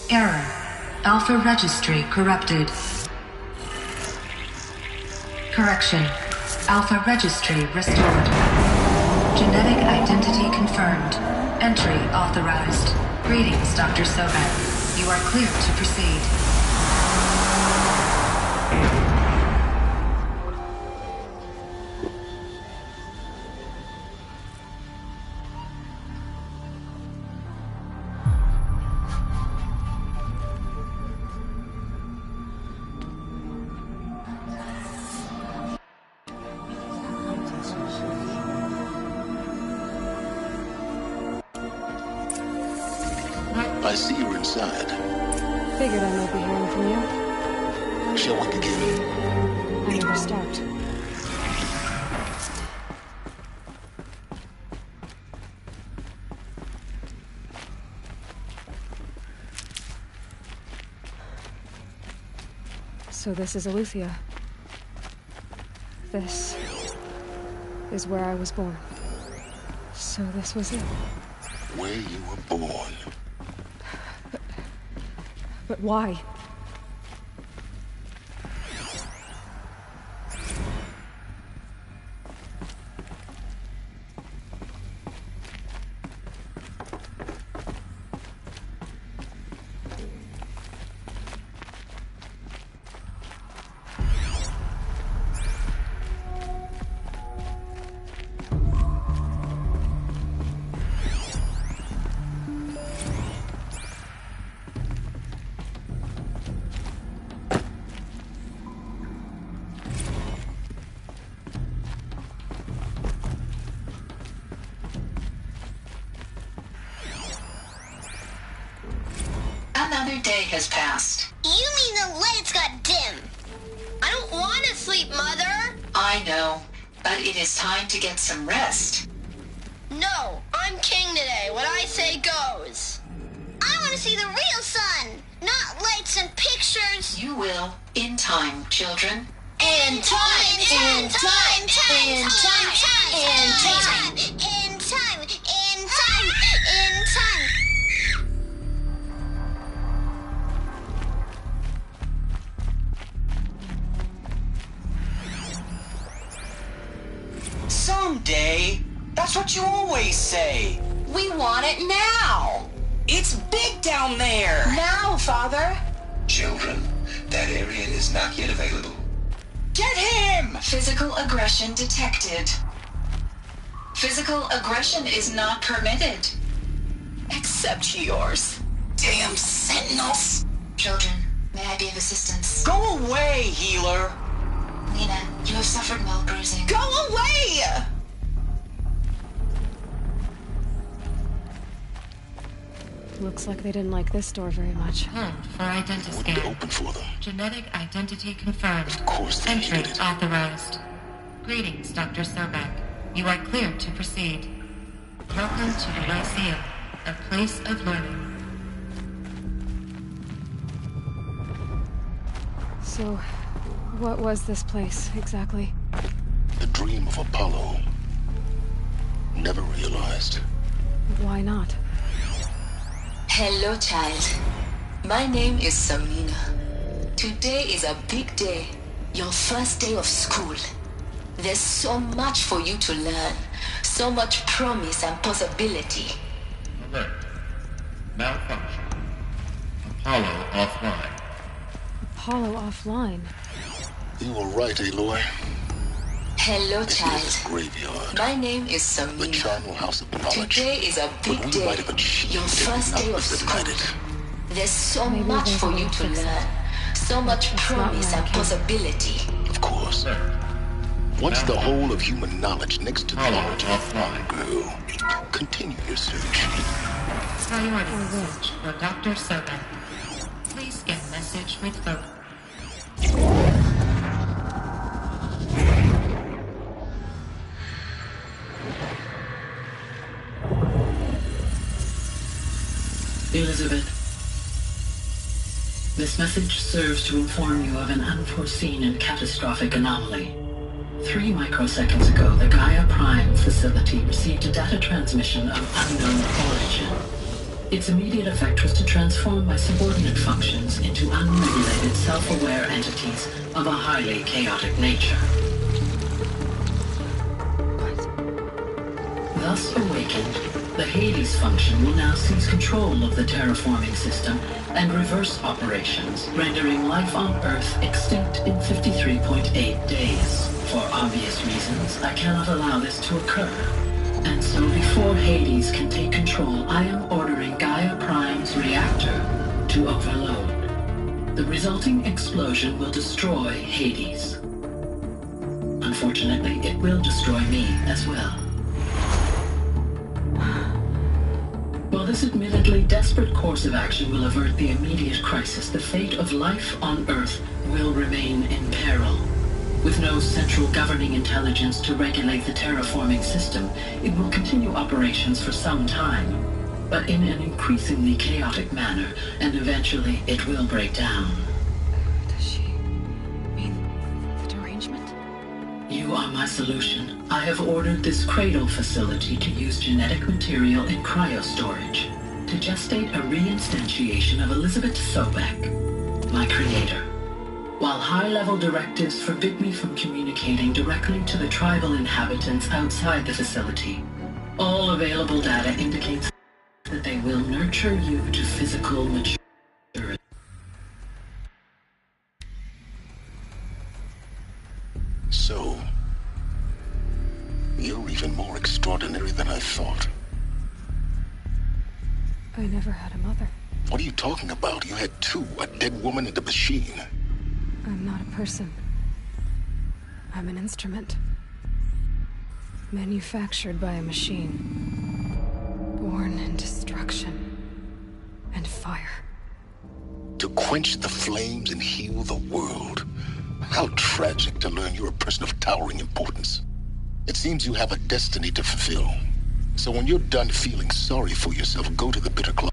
Error. Alpha registry corrupted. Correction. Alpha registry restored. Genetic identity confirmed. Entry authorized. Greetings, Dr. Sobat. You are clear to proceed. I see you're inside. Figured I might be hearing from you. Shall we begin? I never stopped. So this is Liveee. This is where I was born. So this was it. Where you were born. But why? Another day has passed. You mean the lights got dim? I don't want to sleep, Mother. I know, but it is time to get some rest. No, I'm king today. What I say goes. I want to see the real sun, not lights and pictures. You will, in time, children. In time, in time, in time, in time, in time, in time, in time. Someday. That's what you always say. We want it now. It's big down there. Now, Father. Children, that area is not yet available. Get him! Physical aggression detected. Physical aggression is not permitted. Except yours. Damn sentinels. Children, may I be of assistance? Go away, healer. Lena, you have suffered mild bruising. Go away! Looks like they didn't like this door very much. Hold for identity scan. Open for them. Genetic identity confirmed. Of course they Entry needed it. authorized. Greetings, Dr. Sobek. You are cleared to proceed. Welcome to the Lyceum, a place of learning. So, what was this place, exactly? The dream of Apollo. Never realized. Why not? Hello, child. My name is Samina. Today is a big day. Your first day of school. There's so much for you to learn. So much promise and possibility. Alert. Malfunction. Apollo offline. Apollo offline. You were right, Aloy. Hello, This child. is a graveyard. My name is The Samina. charnel house of knowledge. Today is a But big we day. might have achieved Your it, first not day of school. overnight it. There's so Maybe much there's for a way you to to fix learn. So much It's not promise where I and came. possibility. Of course. Once the whole of human knowledge next to the Apollo knowledge offline. grew, continue your search. Priority message for Dr. Sobek. Please scan message with photo. Elizabeth, this message serves to inform you of an unforeseen and catastrophic anomaly. 3 microseconds ago, the Gaia Prime facility received a data transmission of unknown origin. Its immediate effect was to transform my subordinate functions into unregulated, self-aware entities of a highly chaotic nature. Thus awakened, the Hades function will now seize control of the terraforming system and reverse operations, rendering life on Earth extinct in 53.8 days. For obvious reasons, I cannot allow this to occur. And so before Hades can take control, I am ordering Gaia Prime's reactor to overload. The resulting explosion will destroy Hades. Unfortunately, it will destroy me as well. While this admittedly desperate course of action will avert the immediate crisis, the fate of life on Earth will remain in peril. With no central governing intelligence to regulate the terraforming system, it will continue operations for some time, but in an increasingly chaotic manner, and eventually it will break down. Does she mean the derangement? You are my solution. I have ordered this cradle facility to use genetic material in cryostorage to gestate a reinstantiation of Elizabeth Sobek, my creator. While high-level directives forbid me from communicating directly to the tribal inhabitants outside the facility, all available data indicates that they will nurture you to physical maturity. So, you're even more extraordinary than I thought. I never had a mother. What are you talking about? You had two, a dead woman and a machine. I'm not a person. I'm an instrument. Manufactured by a machine. Born in destruction and fire. To quench the flames and heal the world. How tragic to learn you're a person of towering importance. It seems you have a destiny to fulfill. So when you're done feeling sorry for yourself, go to the bitter club.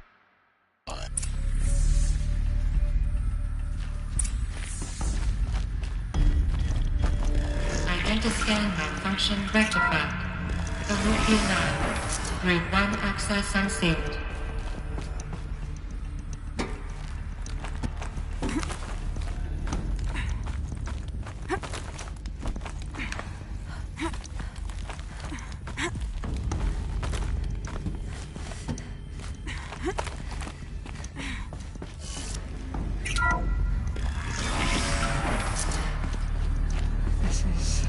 Identiscan malfunction rectified. The Liveee 9. Route 1 access unsealed. This is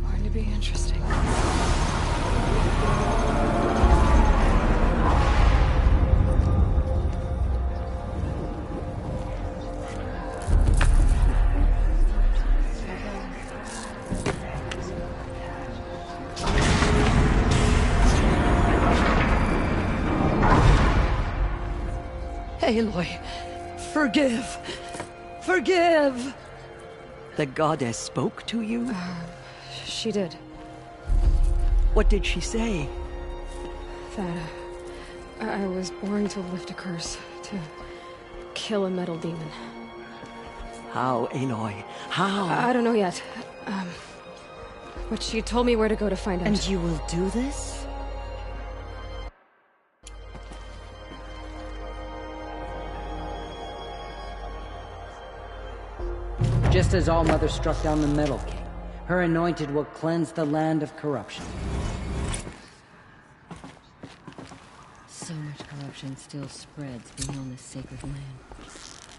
going to be interesting. Aloy, forgive! Forgive! The goddess spoke to you? She did. What did she say? That I was born to lift a curse, to kill a metal demon. How, Aloy? How? I don't know yet. But she told me where to go to find out. And you will do this? Just as All-Mother struck down the Metal King, her anointed will cleanse the land of corruption. So much corruption still spreads beyond this sacred land.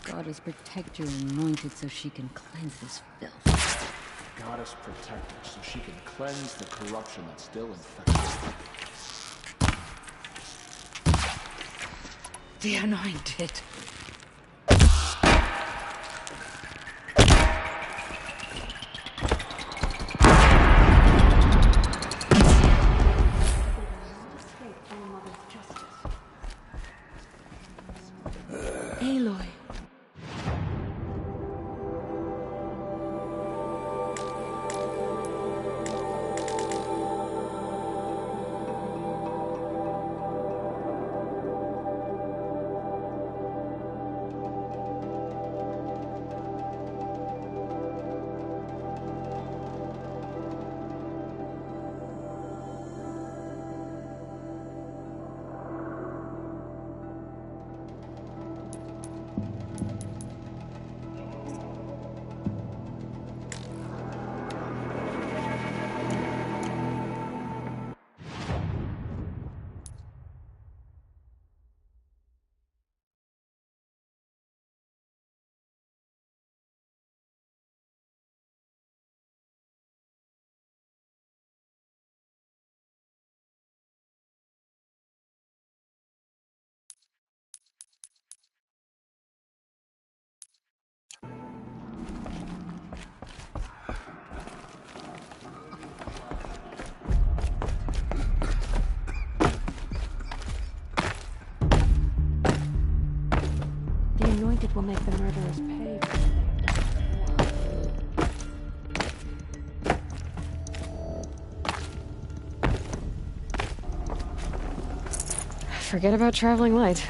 Goddess, protect your anointed so she can cleanse this filth. Goddess protect her so she can cleanse the corruption that's still infected. The anointed. Aloy. will make the murderers pay. Forget about traveling light.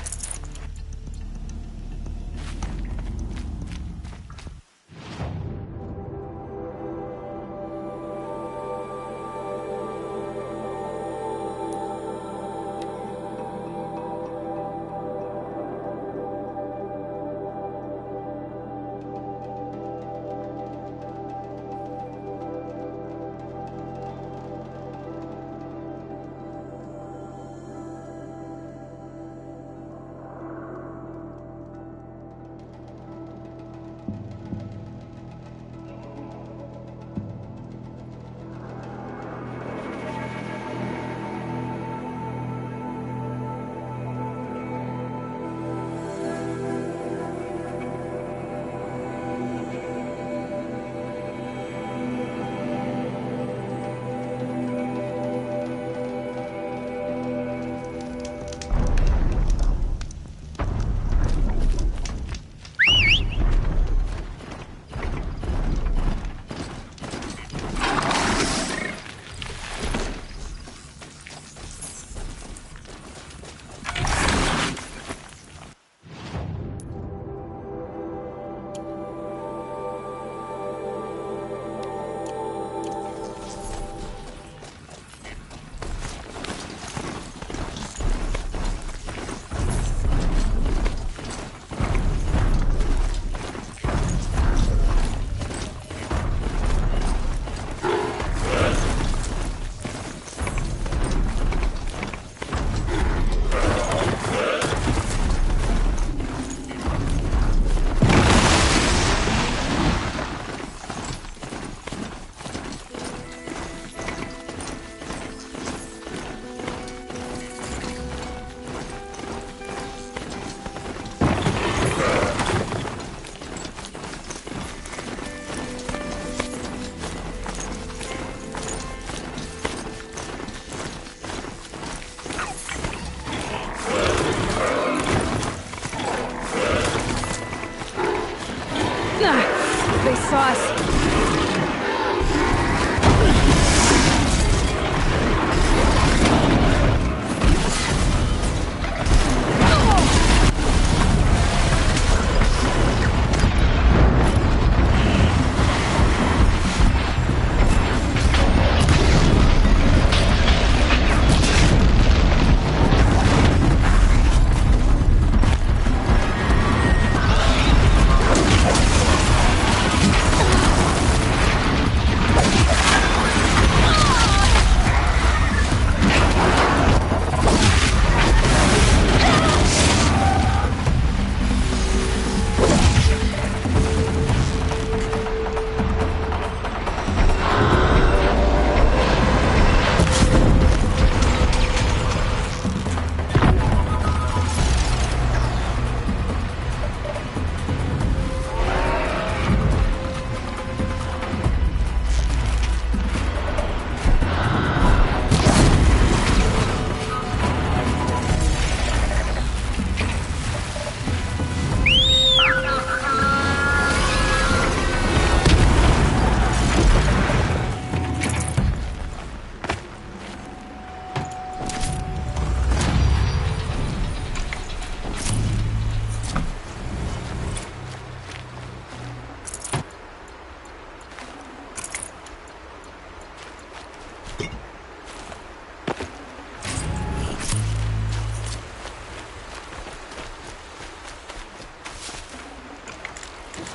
They saw us.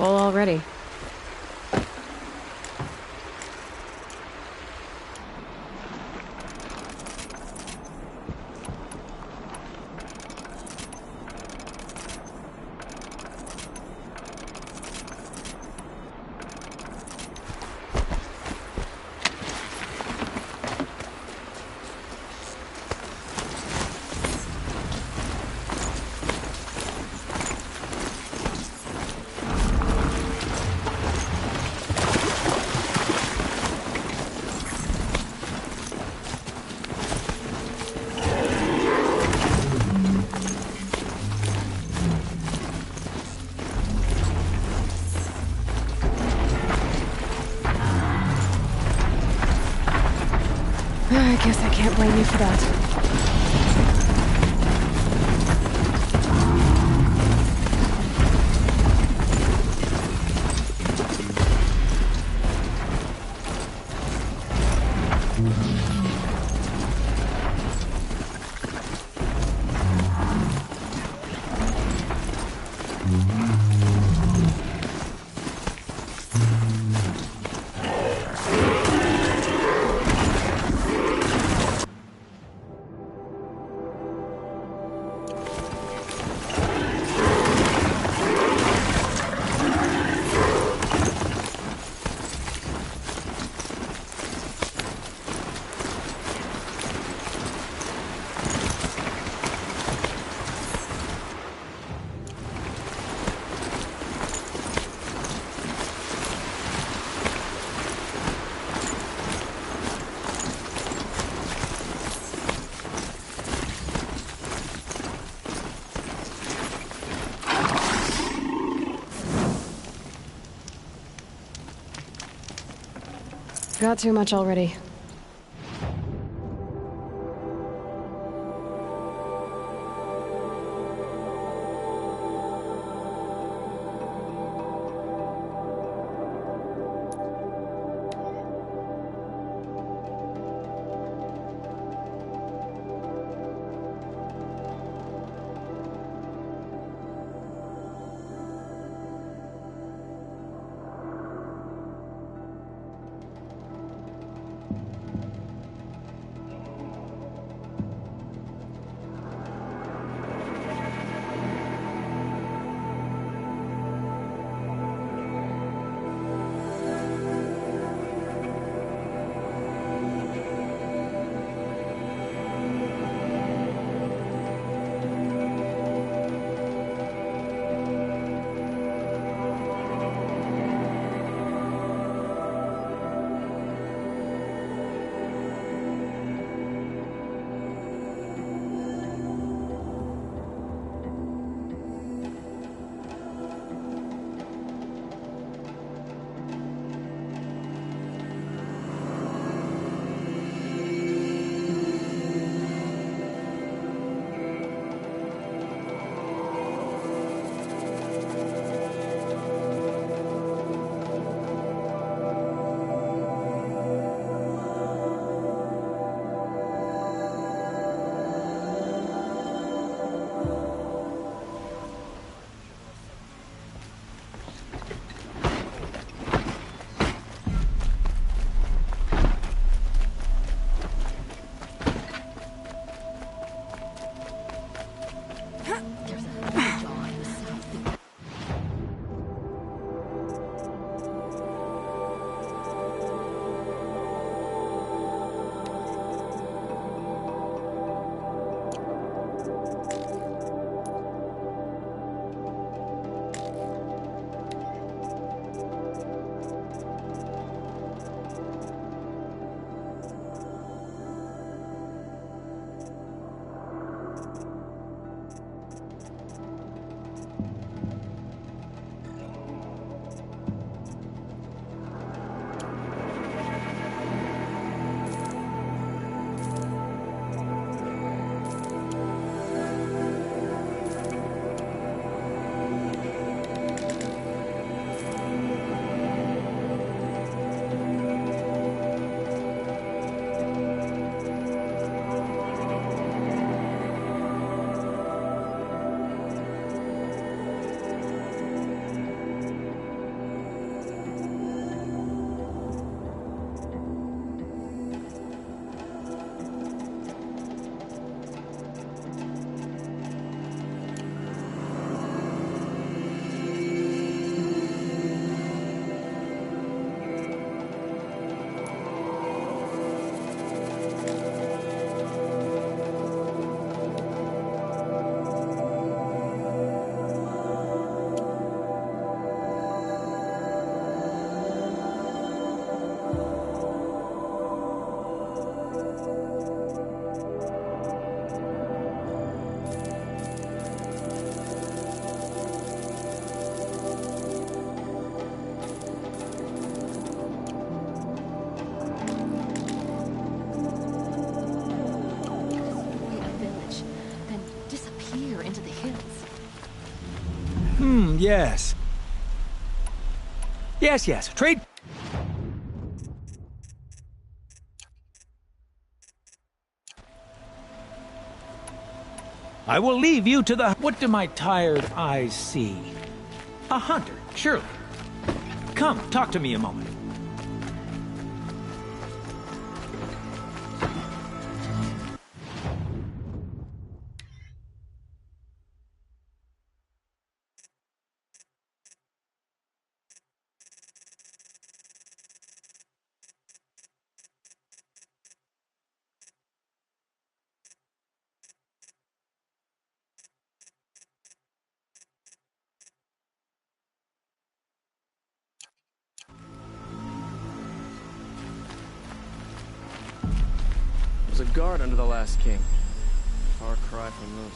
Full already. I guess I can't blame you for that. Got too much already. yes. Yes. Trade. I will leave you to the... What do my tired eyes see? A hunter, surely. Come, talk to me a moment. Was a guard under the last king. Far cry from those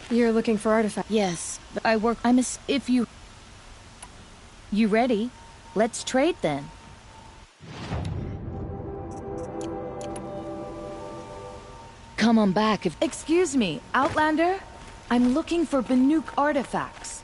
days. You're looking for artifacts? Yes, but if you... You ready? Let's trade then. Come on back if... Excuse me, Outlander? I'm looking for Banuk artifacts.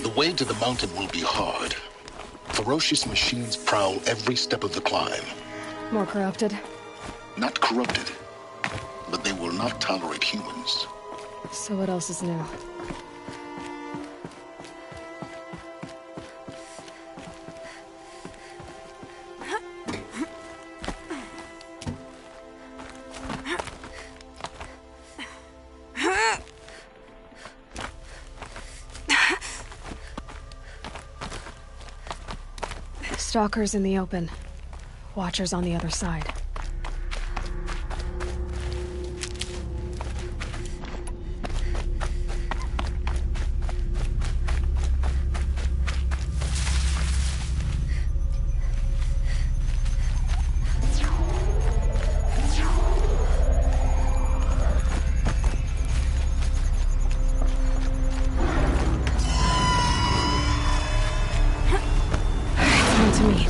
The way to the mountain will be hard. Ferocious machines prowl every step of the climb. More corrupted? Not corrupted, but they will not tolerate humans. So what else is new? Stalkers in the open. Watchers on the other side. Come to me.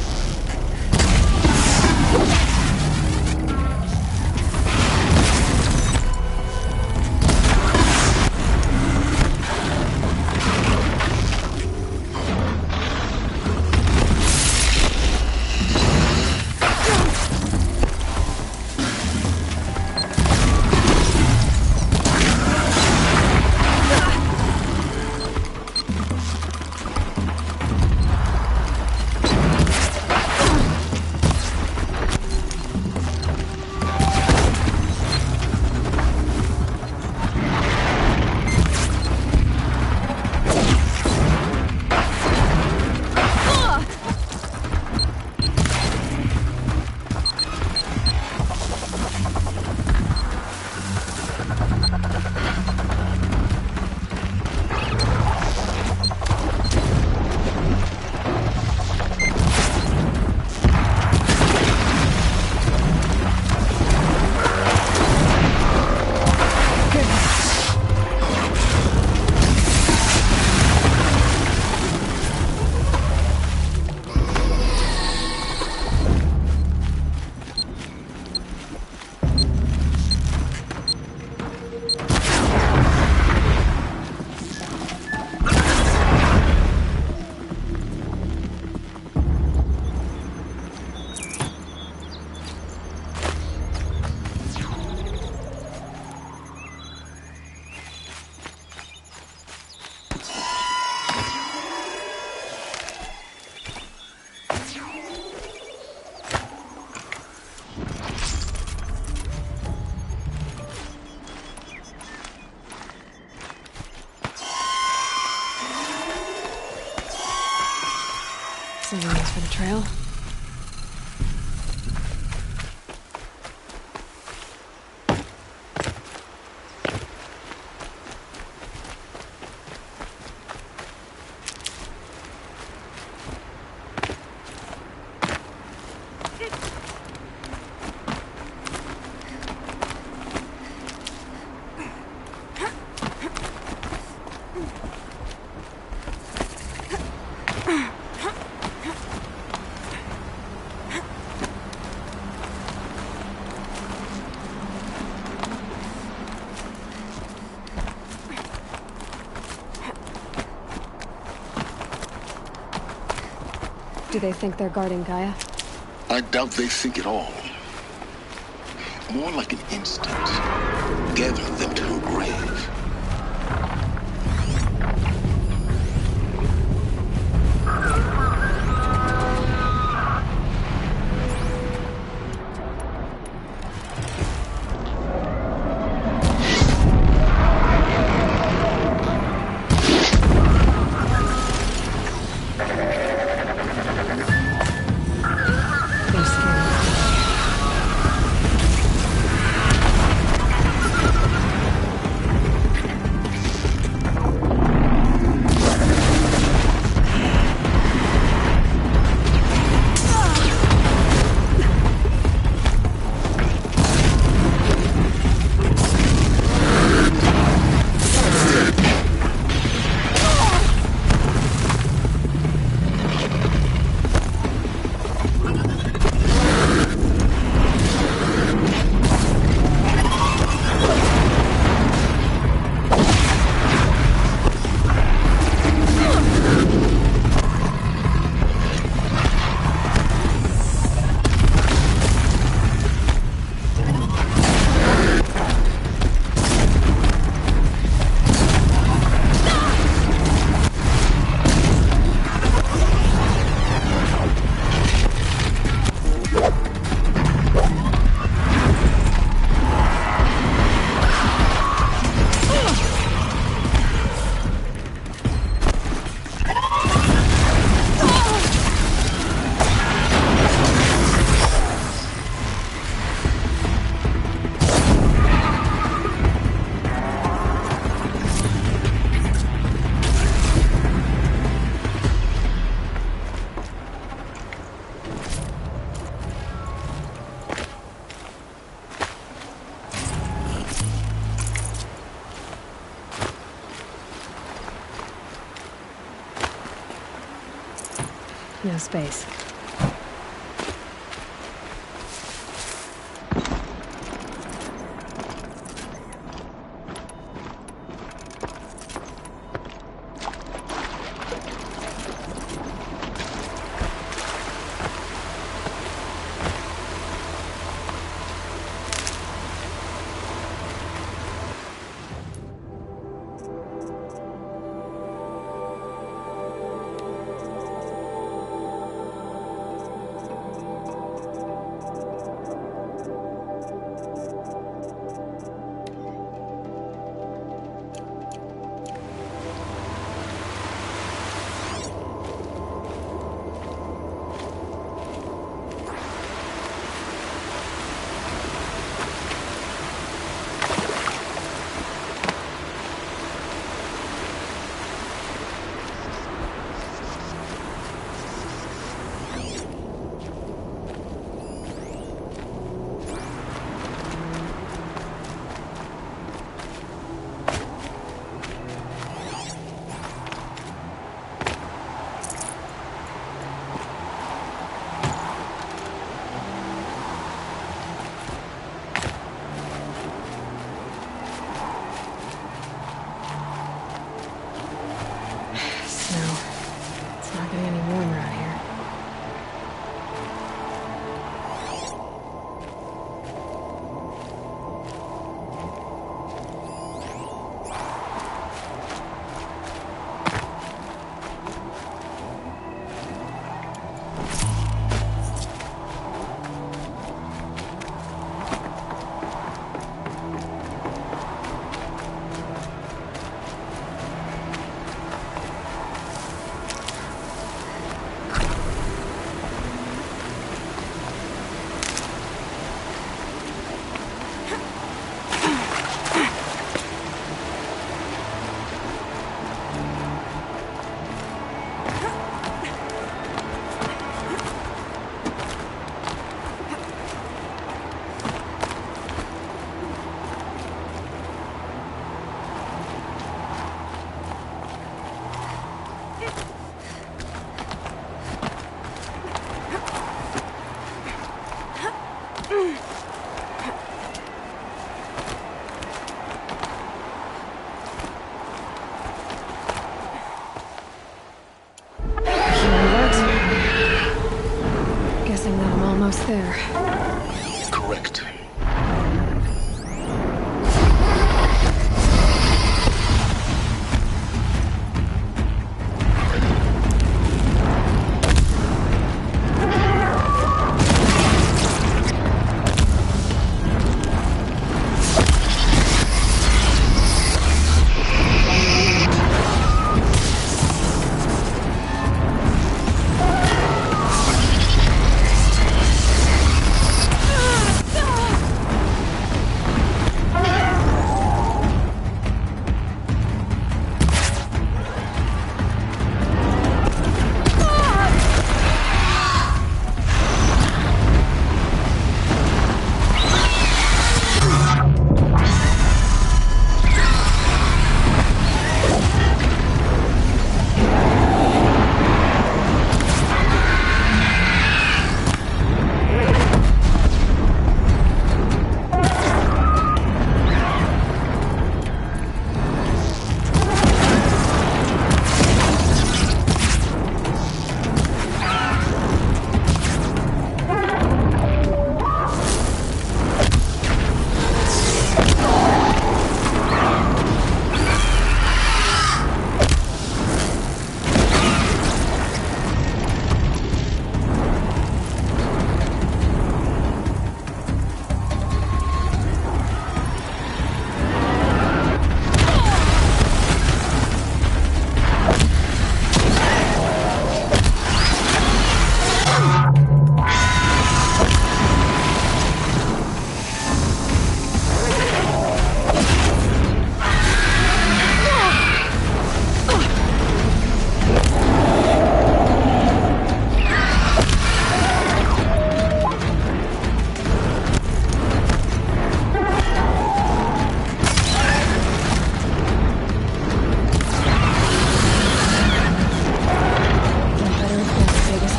Civilians for the trail. Do they think they're guarding Gaia? I doubt they think at all. More like an instinct. Gather them to her grave. No space. there. Correct.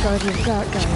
Guard you've got, Gaia.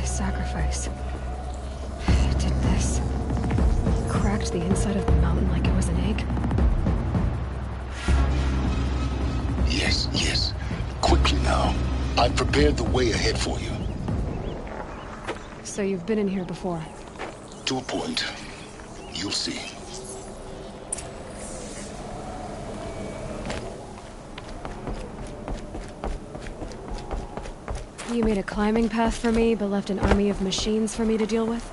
Sacrifice. It did this. Cracked the inside of the mountain like it was an egg. Yes, yes. Quickly now. I've prepared the way ahead for you. So you've been in here before? To a point. You'll see. You made a climbing path for me, but left an army of machines for me to deal with?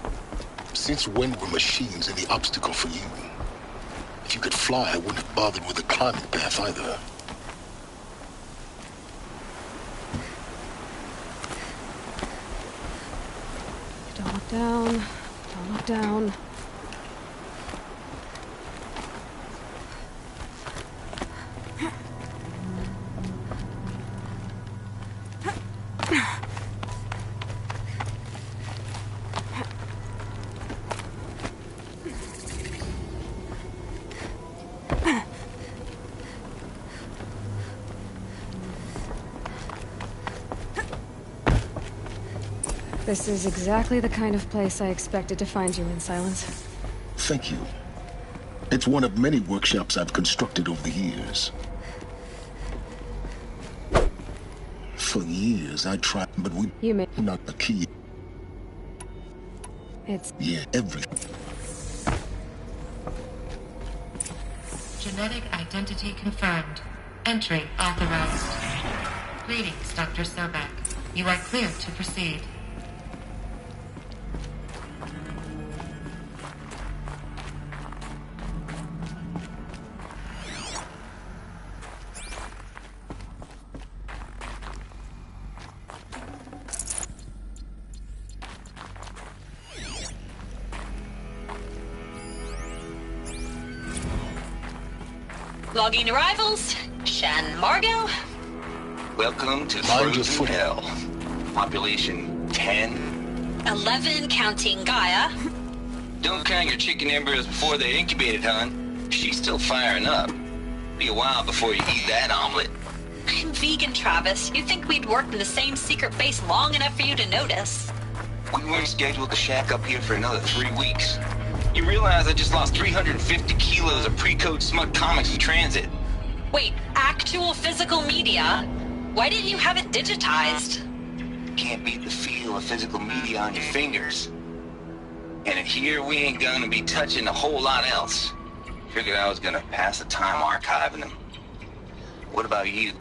Since when were machines any obstacle for you? If you could fly, I wouldn't have bothered with the climbing path either. Don't look down. Don't look down. This is exactly the kind of place I expected to find you in, Silence. Thank you. It's one of many workshops I've constructed over the years. For years, I tried, but we... You may... Not the key. It's... Yeah, every... Genetic identity confirmed. Entry authorized. Greetings, Dr. Sobek. You are clear to proceed. Logging arrivals. Shan Margot. Welcome to Mind your Frozen foot. Hell. Population 10. 11 counting Gaia. Don't count your chicken embryos before they're incubated, hon. She's still firing up. Be a while before you eat that omelet. I'm vegan, Travis. You'd think we'd worked in the same secret base long enough for you to notice. We weren't scheduled to shack up here for another 3 weeks. You realize I just lost 350 kilos of pre-code smut comics in transit. Wait, actual physical media? Why didn't you have it digitized? Can't beat the feel of physical media on your fingers. And in here, we ain't gonna be touching a whole lot else. Figured I was gonna pass the time archiving them. What about you?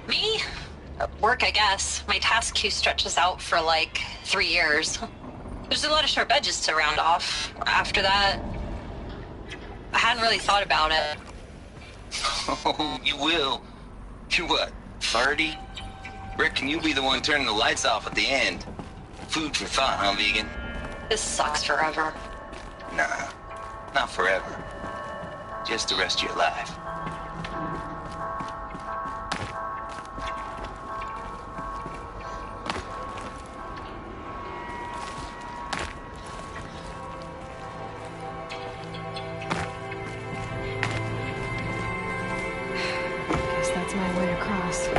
Me? Work, I guess. My task queue stretches out for like 3 years. There's a lot of sharp edges to round off. After that, I hadn't really thought about it. Oh, you will. You're what, 30? Reckon you'll be the one turning the lights off at the end. Food for thought, huh, vegan? This sucks forever. Nah, not forever. Just the rest of your life. Guess that's my way across.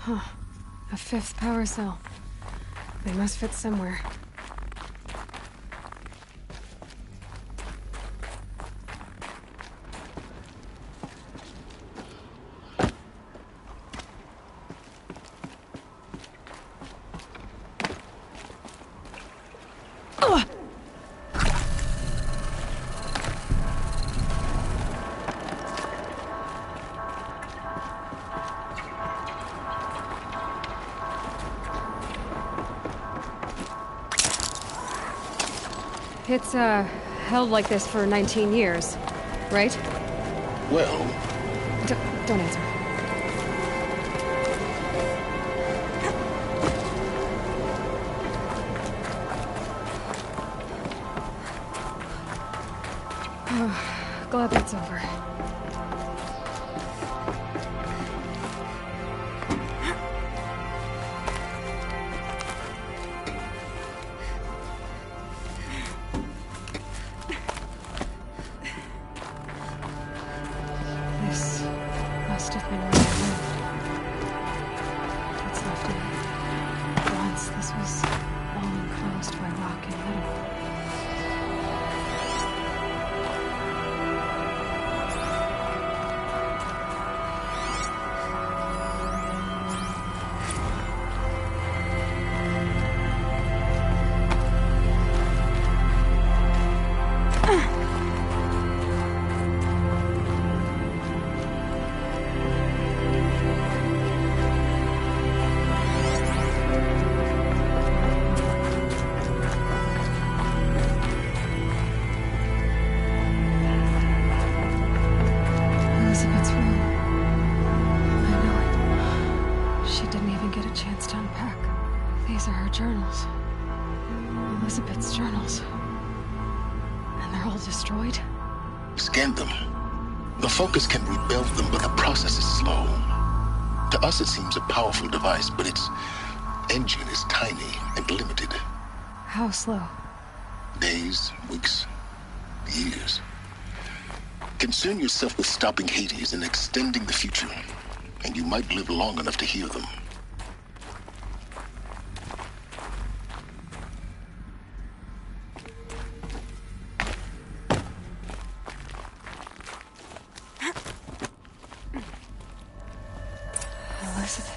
Huh. A 5th power cell. They must fit somewhere. It's, held like this for 19 years, right? Well... Don't answer. Glad that's over. She didn't even get a chance to unpack. These are her journals. Elizabeth's journals. And they're all destroyed? Scan them. The Focus can rebuild them, but the process is slow. To us, it seems a powerful device, but its engine is tiny and limited. How slow? Days, weeks, years. Concern yourself with stopping Hades and extending the future, and you might live long enough to hear them. Elizabeth.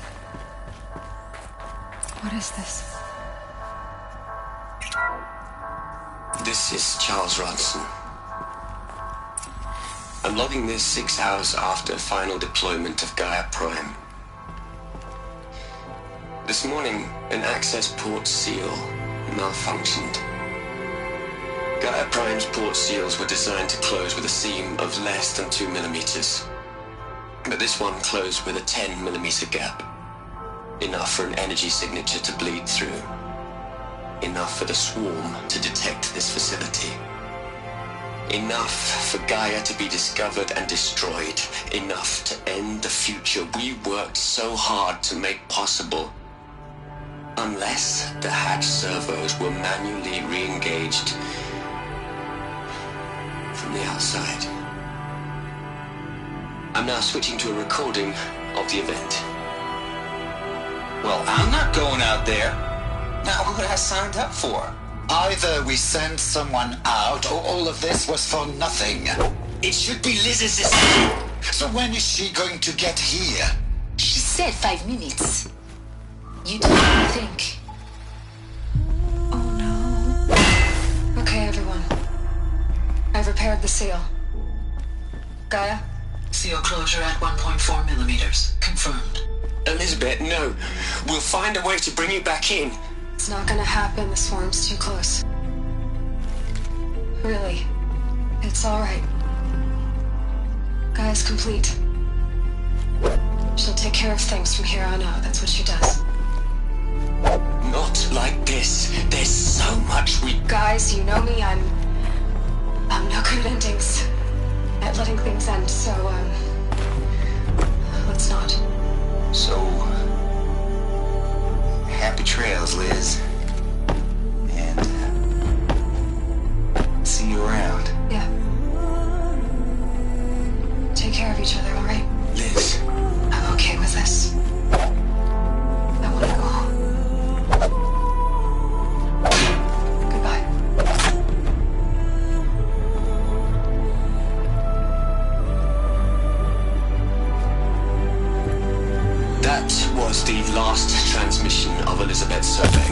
What is this? This is Charles Ronson. I'm logging this 6 hours after final deployment of Gaia Prime. This morning, an access port seal malfunctioned. Gaia Prime's port seals were designed to close with a seam of less than 2 millimeters. But this one closed with a 10 millimeter gap. Enough for an energy signature to bleed through. Enough for the swarm to detect this facility. Enough for Gaia to be discovered and destroyed. Enough to end the future we worked so hard to make possible. Unless the hatch servos were manually re-engaged from the outside. I'm now switching to a recording of the event. Well, I'm not going out there. Not what I signed up for. Either we send someone out, or all of this was for nothing. It should be Liz's decision. So when is she going to get here? She said 5 minutes. You don't think. Oh no. Okay, everyone. I've repaired the seal. Gaia? Seal closure at 1.4 millimeters. Confirmed. Elizabeth, no. We'll find a way to bring you back in. It's not gonna happen. The swarm's too close. Really. It's alright. Gaia's complete. She'll take care of things from here on out. That's what she does. Not like this. There's so much we... Guys, you know me. I'm no good at endings. At letting things end, so, let's not. So, happy trails, Liz. And, see you around. Yeah. Take care of each other, alright? Liz. I'm okay with this. I want to go home. Goodbye. That was the last transmission of Elizabeth Serbeck.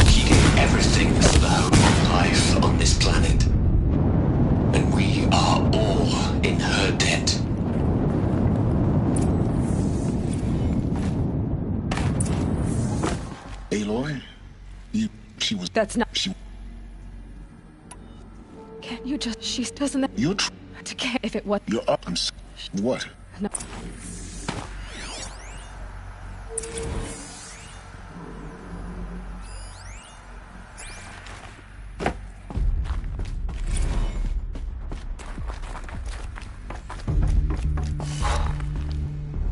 She gave everything for the hope of life on this planet. And we are all in her debt. Aloy? She was... That's not... She... Can't you just... She doesn't... You're... Can't... If it was... You're up. What? No.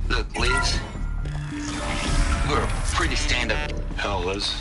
Look, Liz. You're a pretty stand-up... Hell, Liz.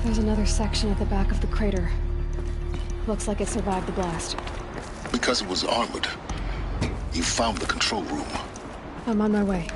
There's another section at the back of the crater. Looks like it survived the blast. Because it was armored. You found the control room. I'm on my way.